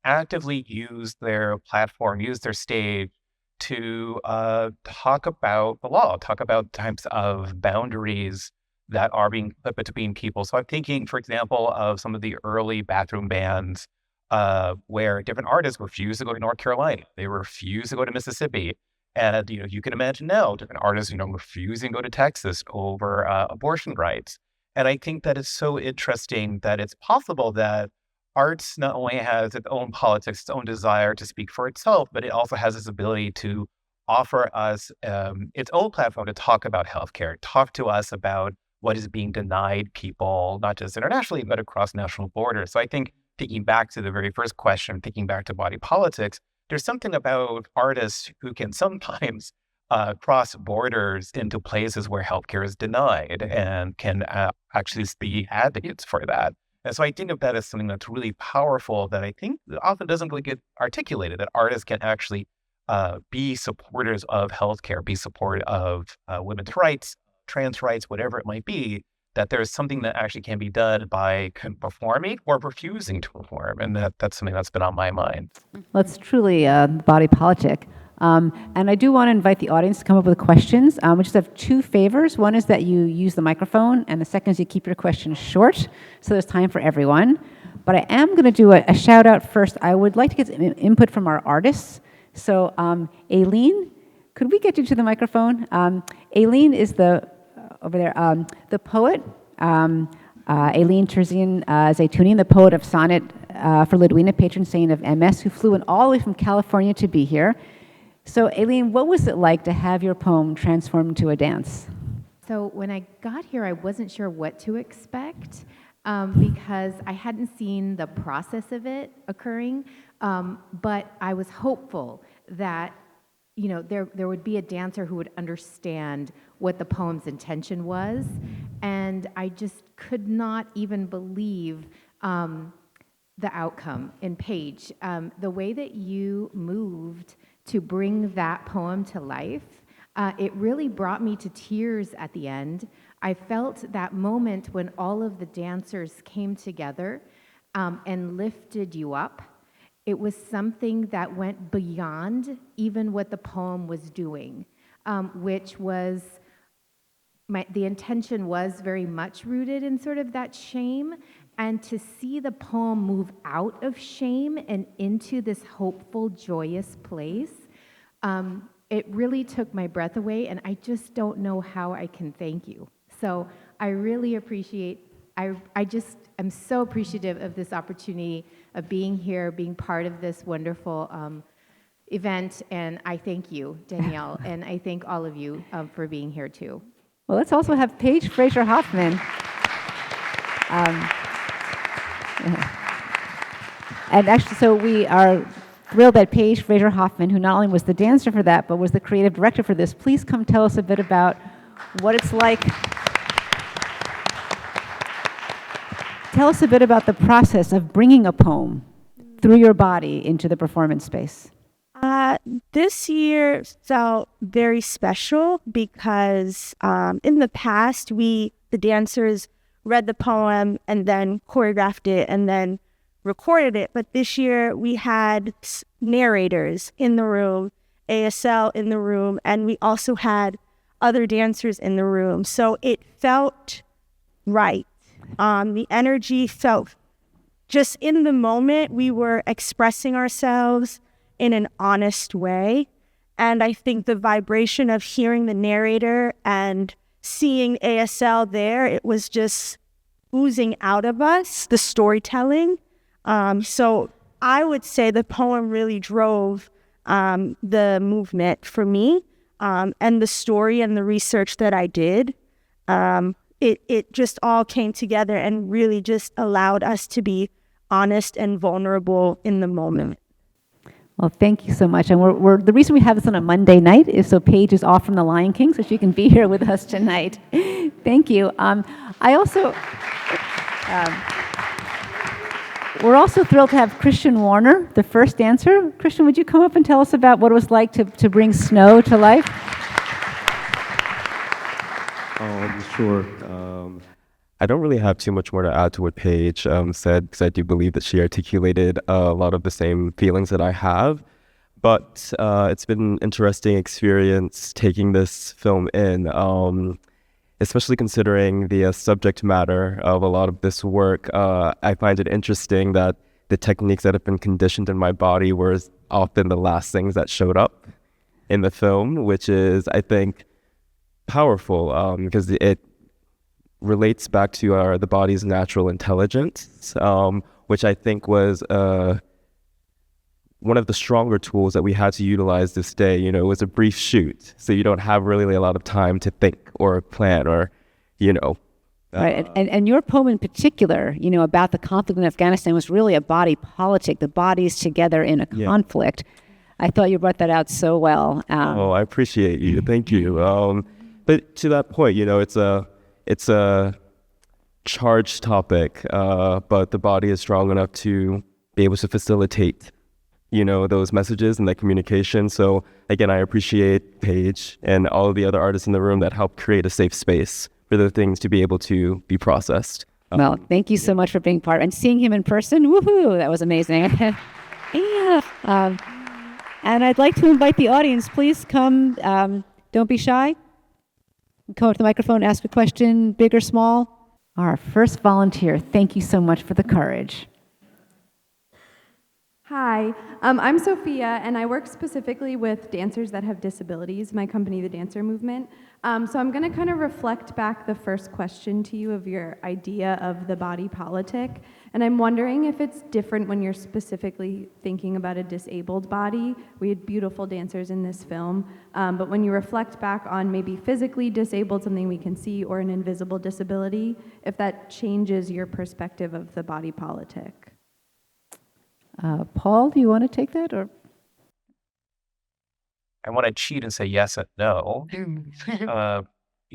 actively use their platform, use their stage to talk about the law, talk about types of boundaries that are being put between people. So I'm thinking, for example, of some of the early bathroom bans where different artists refused to go to North Carolina. They refused to go to Mississippi. And, you can imagine now different artists, refusing to go to Texas over abortion rights. And I think that it's so interesting that it's possible that arts not only has its own politics, its own desire to speak for itself, but it also has this ability to offer us its own platform to talk about healthcare, talk to us about what is being denied people, not just internationally, but across national borders. So I think thinking back to the very first question, thinking back to body politics, there's something about artists who can sometimes cross borders into places where healthcare is denied and can actually be advocates for that. And so I think of that as something that's really powerful that I think often doesn't really get articulated, that artists can actually be supporters of healthcare, be supportive of women's rights, trans rights, whatever it might be, that there's something that actually can be done by performing or refusing to perform. And that's something that's been on my mind. Well, it's truly body politic. And I do want to invite the audience to come up with questions. We just have two favors. One is that you use the microphone, and the second is you keep your questions short, so there's time for everyone. But I am going to do a shout out first. I would like to get input from our artists. So Aileen, could we get you to the microphone? Aileen is over there, the poet, Aileen Terzian Zaytounian, the poet of sonnet for Ludwina, patron saint of MS, who flew in all the way from California to be here. So Aileen, what was it like to have your poem transformed into a dance? So when I got here, I wasn't sure what to expect because I hadn't seen the process of it occurring, but I was hopeful that there would be a dancer who would understand what the poem's intention was, and I just could not even believe the outcome in Paige. The way that you moved to bring that poem to life, it really brought me to tears at the end. I felt that moment when all of the dancers came together and lifted you up. It was something that went beyond even what the poem was doing, which was the intention was very much rooted in sort of that shame, and to see the poem move out of shame and into this hopeful, joyous place, it really took my breath away, and I just don't know how I can thank you. So I really appreciate, I just am so appreciative of this opportunity of being here, being part of this wonderful event, and I thank you, Danielle, and I thank all of you for being here too. Well, let's also have Paige Fraser Hoffman. And actually, so we are thrilled that Paige Fraser Hoffman, who not only was the dancer for that, but was the creative director for this, please come tell us a bit about what it's like. Tell us a bit about the process of bringing a poem through your body into the performance space. This year felt very special because in the past, the dancers read the poem and then choreographed it and then recorded it. But this year we had narrators in the room, ASL in the room, and we also had other dancers in the room. So it felt right. The energy felt just in the moment. We were expressing ourselves in an honest way. And I think the vibration of hearing the narrator and seeing ASL there, it was just oozing out of us, the storytelling. So I would say the poem really drove the movement for me, and the story and the research that I did. It just all came together and really just allowed us to be honest and vulnerable in the moment. Well, thank you so much. And the reason we have this on a Monday night is so Paige is off from the Lion King, so she can be here with us tonight. Thank you. We're also thrilled to have Christian Warner, the first dancer. Christian, would you come up and tell us about what it was like to bring snow to life? Sure. I don't really have too much more to add to what Paige said, because I do believe that she articulated a lot of the same feelings that I have. But it's been an interesting experience taking this film in, especially considering the subject matter of a lot of this work. I find it interesting that the techniques that have been conditioned in my body were often the last things that showed up in the film, which is, I think, powerful because it relates back to the body's natural intelligence, which I think was one of the stronger tools that we had to utilize this day. You know, it was a brief shoot, so you don't have really a lot of time to think or plan or, Right, and your poem in particular, about the conflict in Afghanistan was really a body politic, the bodies together in a conflict. I thought you brought that out so well. I appreciate you. Thank you. But to that point, it's a charged topic, but the body is strong enough to be able to facilitate, those messages and that communication. So again, I appreciate Paige and all of the other artists in the room that helped create a safe space for the things to be able to be processed. Well, thank you so much for being part and seeing him in person. Woohoo! That was amazing. And I'd like to invite the audience. Please come. Don't be shy. Come up to the microphone, ask a question, big or small. Our first volunteer, thank you so much for the courage. Hi, I'm Sophia, and I work specifically with dancers that have disabilities, my company, The Dancer Movement. So I'm going to kind of reflect back the first question to you of your idea of the body politic, and I'm wondering if it's different when you're specifically thinking about a disabled body. We had beautiful dancers in this film, but when you reflect back on maybe physically disabled, something we can see, or an invisible disability, if that changes your perspective of the body politic. Paul, do you want to take that? Or I want to cheat and say yes and no.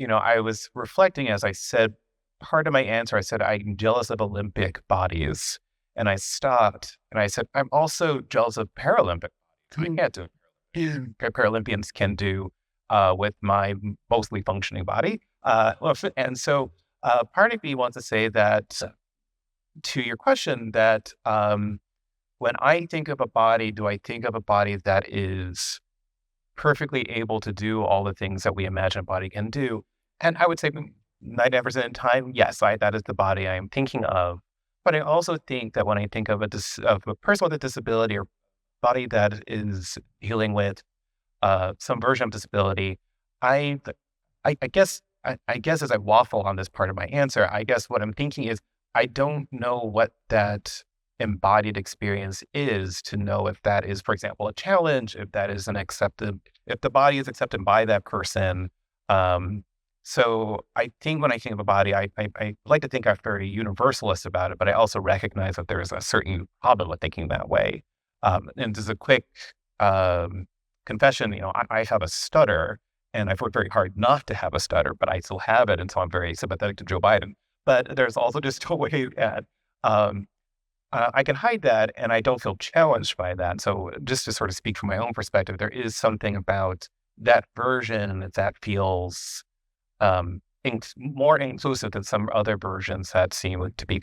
I was reflecting as I said, part of my answer, I said, I'm jealous of Olympic bodies. And I stopped and I said, I'm also jealous of Paralympic bodies. I can't do Paralympians can do with my mostly functioning body. And so part of me wants to say that to your question that when I think of a body, do I think of a body that is perfectly able to do all the things that we imagine a body can do? And I would say 99% of the time, yes, that is the body I am thinking of. But I also think that when I think of of a person with a disability or body that is dealing with some version of disability, I, I guess as I waffle on this part of my answer, I guess what I'm thinking is I don't know what that embodied experience is to know if that is, for example, a challenge, if that is if the body is accepted by that person. So I think when I think of a body, I like to think I'm very universalist about it, but I also recognize that there is a certain problem with thinking that way. And just a quick confession, I have a stutter, and I've worked very hard not to have a stutter, but I still have it, and so I'm very sympathetic to Joe Biden. But there's also just a way that I can hide that, and I don't feel challenged by that. So just to sort of speak from my own perspective, there is something about that version that feels more inclusive than some other versions that seem to be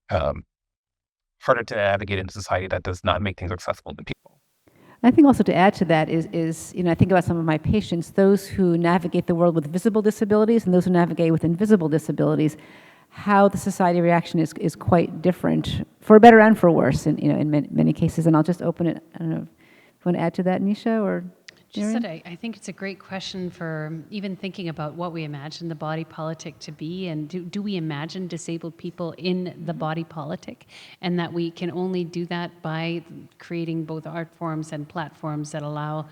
harder to navigate in society that does not make things accessible to people. I think also to add to that is I think about some of my patients, those who navigate the world with visible disabilities and those who navigate with invisible disabilities, how the society reaction is quite different, for better and for worse, in many cases. And I'll just open it. I don't know if you want to add to that, Nisha or Just Darren? that I think it's a great question for even thinking about what we imagine the body politic to be, and do we imagine disabled people in the body politic, and that we can only do that by creating both art forms and platforms that allow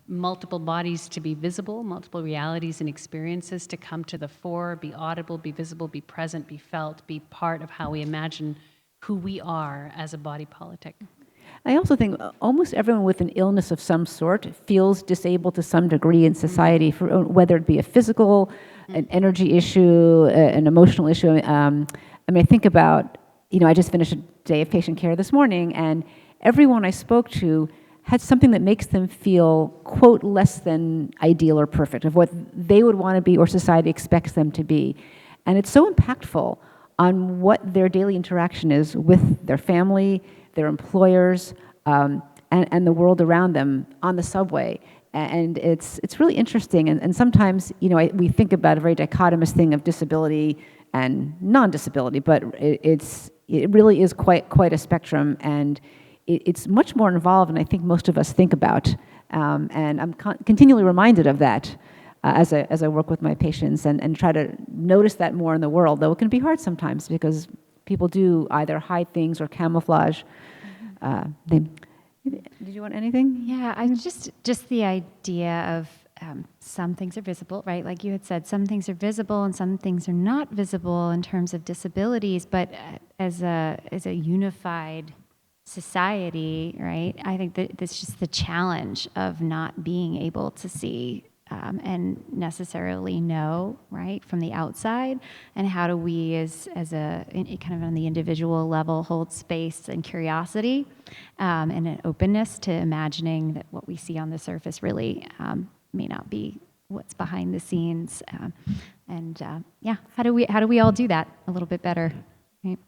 multiple bodies to be visible, multiple realities and experiences to come to the fore, be audible, be visible, be present, be felt, be part of how we imagine who we are as a body politic. I also think almost everyone with an illness of some sort feels disabled to some degree in society, for whether it be a physical, an energy issue, an emotional issue. I think about, I just finished a day of patient care this morning, and everyone I spoke to had something that makes them feel, quote, less than ideal or perfect, of what they would want to be or society expects them to be. And it's so impactful on what their daily interaction is with their family, their employers, and the world around them on the subway. And it's really interesting. And sometimes, we think about a very dichotomous thing of disability and non-disability, but it really is quite a spectrum, and it's much more involved than I think most of us think about. And I'm continually reminded of that as I work with my patients and try to notice that more in the world, though it can be hard sometimes because people do either hide things or camouflage. Did you want anything? Yeah, I just the idea of some things are visible, right? Like you had said, some things are visible and some things are not visible in terms of disabilities. But as a unified society, right? I think that that's just the challenge of not being able to see and necessarily know, right, from the outside, and how do we as a kind of on the individual level hold space and curiosity and an openness to imagining that what we see on the surface really may not be what's behind the scenes, how do we all do that a little bit better, right?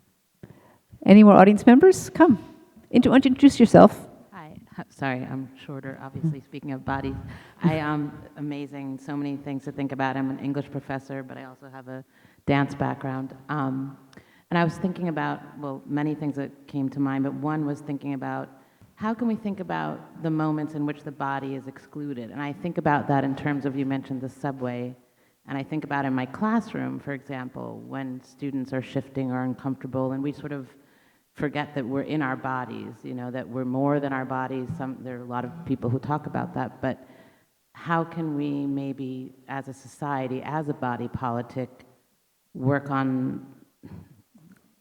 Any more audience members? Come. Why don't you introduce yourself? Hi. Sorry, I'm shorter, obviously, speaking of bodies. I am amazing, so many things to think about. I'm an English professor, but I also have a dance background. And I was thinking about, many things that came to mind, but one was thinking about how can we think about the moments in which the body is excluded? And I think about that in terms of, you mentioned the subway, and I think about in my classroom, for example, when students are shifting or uncomfortable, and we sort of forget that we're in our bodies, that we're more than our bodies. There are a lot of people who talk about that, but how can we maybe, as a society, as a body politic, work on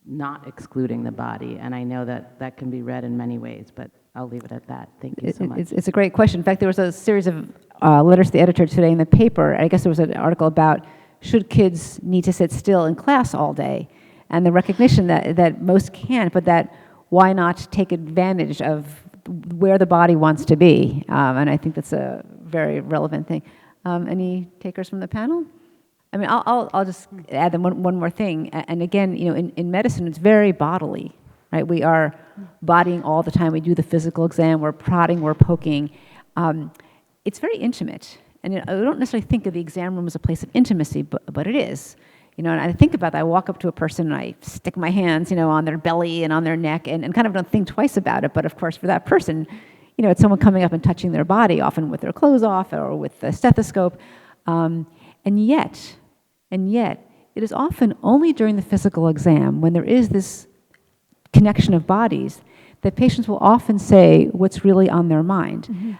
not excluding the body? And I know that can be read in many ways, but I'll leave it at that. Thank you so much. It's a great question. In fact, there was a series of letters to the editor today in the paper. I guess there was an article about should kids need to sit still in class all day? And the recognition that most can't, but that why not take advantage of where the body wants to be? And I think that's a very relevant thing. Any takers from the panel? I mean, I'll just add one more thing. And again, in medicine, it's very bodily, right? We are bodying all the time. We do the physical exam. We're prodding. We're poking. It's very intimate. And I don't necessarily think of the exam room as a place of intimacy, but it is. And I think about that. I walk up to a person and I stick my hands, on their belly and on their neck and kind of don't think twice about it. But of course, for that person, it's someone coming up and touching their body, often with their clothes off or with a stethoscope. And yet, it is often only during the physical exam, when there is this connection of bodies, that patients will often say what's really on their mind.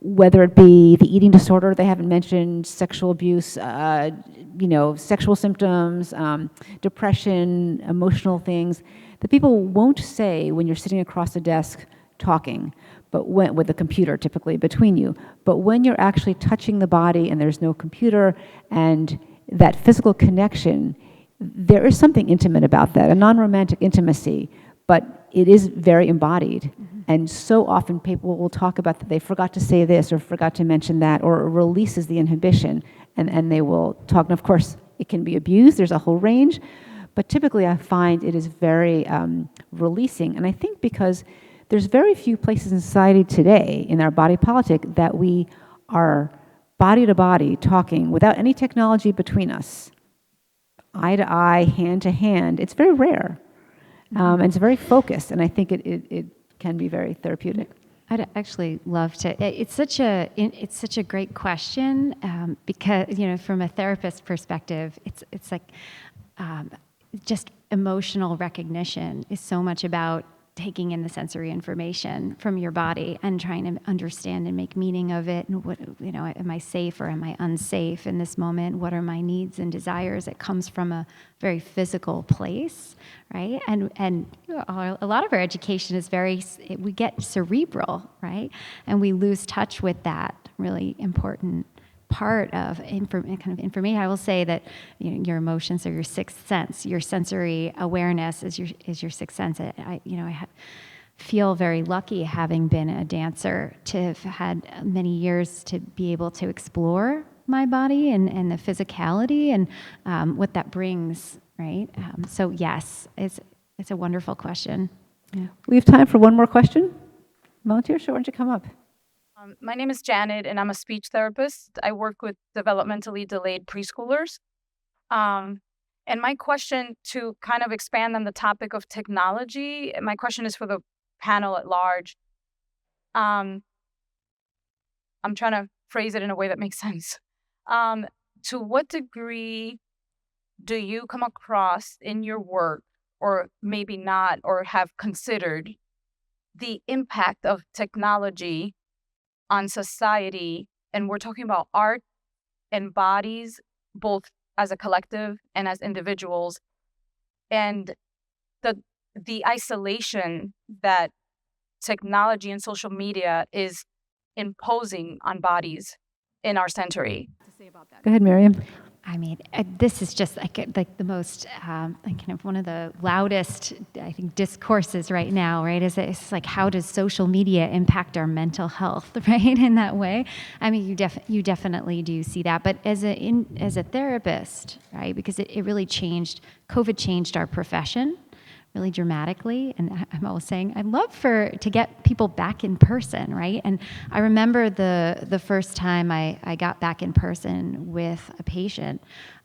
Whether it be the eating disorder they haven't mentioned, sexual abuse, sexual symptoms, depression, emotional things, that people won't say when you're sitting across a desk talking, but with a computer typically between you. But when you're actually touching the body and there's no computer and that physical connection, there is something intimate about that, a non-romantic intimacy, but it is very embodied. And so often people will talk about that they forgot to say this or forgot to mention that, or it releases the inhibition, and they will talk. And of course, it can be abused. There's a whole range. But typically I find it is very releasing. And I think because there's very few places in society today, in our body politic, that we are body to body talking without any technology between us, eye to eye, hand to hand. It's very rare. And it's very focused, and I think it can be very therapeutic. I'd actually love to. It's such a great question because from a therapist perspective, it's like just emotional recognition is so much about taking in the sensory information from your body and trying to understand and make meaning of it. And what, am I safe or am I unsafe in this moment? What are my needs and desires? It comes from a very physical place, right? And a lot of our education is we get cerebral, right? And we lose touch with that really important part of information. I will say that your emotions are your sixth sense. Your sensory awareness is your sixth sense. I feel very lucky, having been a dancer, to have had many years to be able to explore my body and the physicality and what that brings. Right. So yes, it's a wonderful question. Yeah. We have time for one more question. Volunteer, sure. Why don't you come up? My name is Janet, and I'm a speech therapist. I work with developmentally delayed preschoolers. And my question, to kind of expand on the topic of technology, my question is for the panel at large. I'm trying to phrase it in a way that makes sense. To what degree do you come across in your work, or maybe not, or have considered the impact of technology on society? And we're talking about art and bodies, both as a collective and as individuals, and the isolation that technology and social media is imposing on bodies in our century. Go ahead, Miriam. I mean, this is just like the most, kind of one of the loudest, I think, discourses right now, right? It's like, how does social media impact our mental health, right? In that way. I mean, you definitely do see that. But as a therapist, right? Because it really changed. COVID changed our profession really dramatically. And I'm always saying, I'd love to get people back in person, right? And I remember the first time I got back in person with a patient,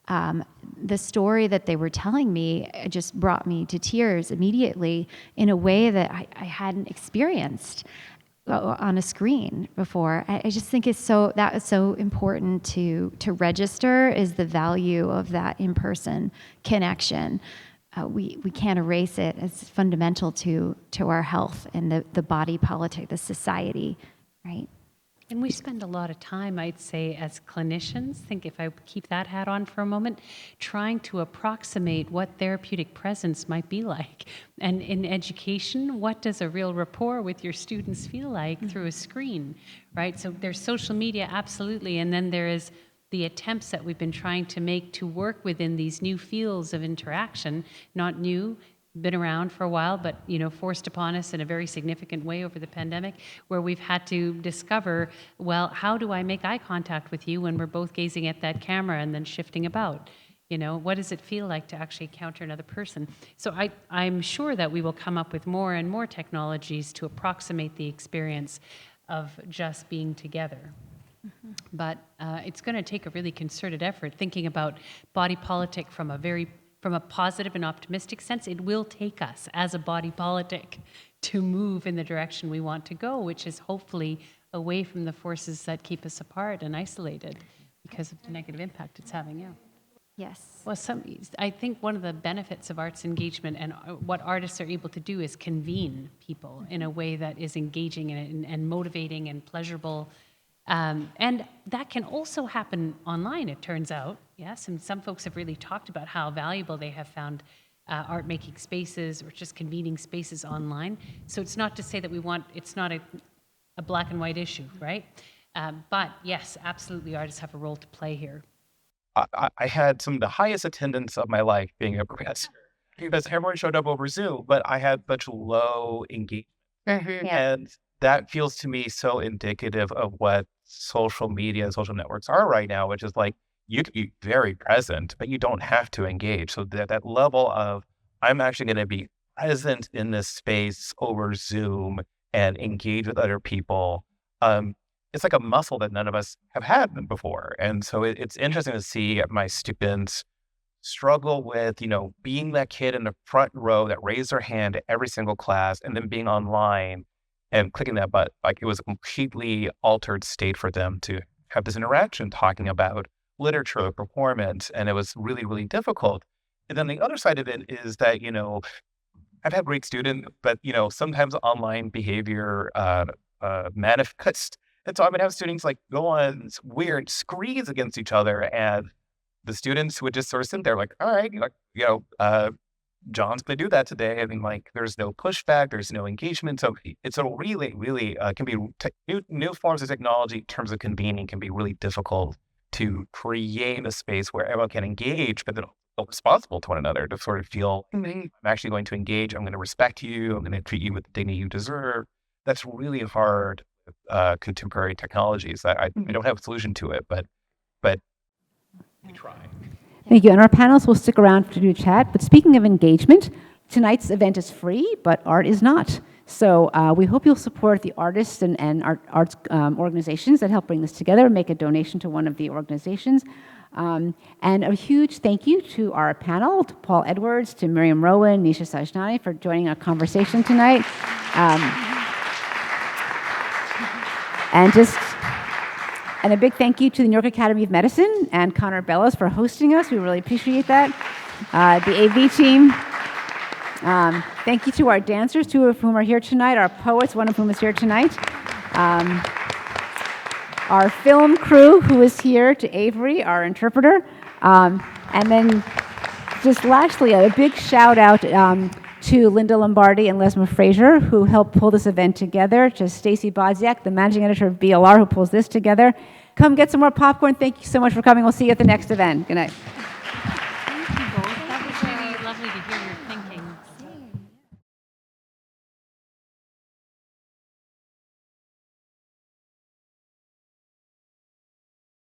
the story that they were telling me just brought me to tears immediately in a way that I hadn't experienced on a screen before. I just think that is so important to register, is the value of that in-person connection. We can't erase it. It's fundamental to our health and the body politic, the society, right? And we spend a lot of time, I'd say, as clinicians, think if I keep that hat on for a moment, trying to approximate what therapeutic presence might be like. And in education, what does a real rapport with your students feel like through a screen, right? So there's social media, absolutely, and then there is the attempts that we've been trying to make to work within these new fields of interaction, not new, been around for a while, but forced upon us in a very significant way over the pandemic, where we've had to discover, well, how do I make eye contact with you when we're both gazing at that camera and then shifting about? What does it feel like to actually encounter another person? So I'm sure that we will come up with more and more technologies to approximate the experience of just being together. Mm-hmm. But it's going to take a really concerted effort, thinking about body politic from a positive and optimistic sense. It will take us as a body politic to move in the direction we want to go, which is hopefully away from the forces that keep us apart and isolated because of the negative impact it's having. Yeah. Yes. Well, I think one of the benefits of arts engagement and what artists are able to do is convene people in a way that is engaging and motivating and pleasurable. And that can also happen online, it turns out. Yes, and some folks have really talked about how valuable they have found art-making spaces or just convening spaces online. So it's not to say that it's not a black and white issue, right? But yes, absolutely, artists have a role to play here. I had some of the highest attendance of my life being a professor because everyone showed up over Zoom, but I had such low engagement. Mm-hmm. And that feels to me so indicative of what social media and social networks are right now, which is like, you can be very present, but you don't have to engage. So that level of, I'm actually going to be present in this space over Zoom and engage with other people. It's like a muscle that none of us have had before. And so it's interesting to see my students struggle with, being that kid in the front row that raised their hand at every single class and then being online and clicking that button. Like it was a completely altered state for them to have this interaction talking about literature, performance, and it was really, really difficult. And then the other side of it is that, I've had great students, but, sometimes online behavior manifests. And so I would have students like go on weird screens against each other, and the students would just sort of sit there like, all right, John's going to do that today. I mean, like, there's no pushback, there's no engagement. So it's a really, really can be new forms of technology in terms of convening can be really difficult to create a space where everyone can engage, but then feel responsible to one another to sort of feel, I'm actually going to engage, I'm going to respect you, I'm going to treat you with the dignity you deserve. That's really hard. Contemporary technologies. I don't have a solution to it, but we try. Thank you. And our panelists will stick around to do a chat. But speaking of engagement, tonight's event is free, but art is not. So we hope you'll support the artists and arts organizations that help bring this together. Make a donation to one of the organizations. And a huge thank you to our panel, to Paul Edwards, to Miriam Rowan, Nisha Sajnani for joining our conversation tonight. And a big thank you to the New York Academy of Medicine and Connor Bellows for hosting us. We really appreciate that. The AV team. Thank you to our dancers, 2 of whom are here tonight, our poets, 1 of whom is here tonight. Our film crew, who is here, to Avery, our interpreter. And then just lastly, a big shout out to Linda Lombardi and Lesma Fraser, who helped pull this event together, to Stacy Bodziak, the managing editor of BLR, who pulls this together. Come get some more popcorn. Thank you so much for coming. We'll see you at the next event. Good night.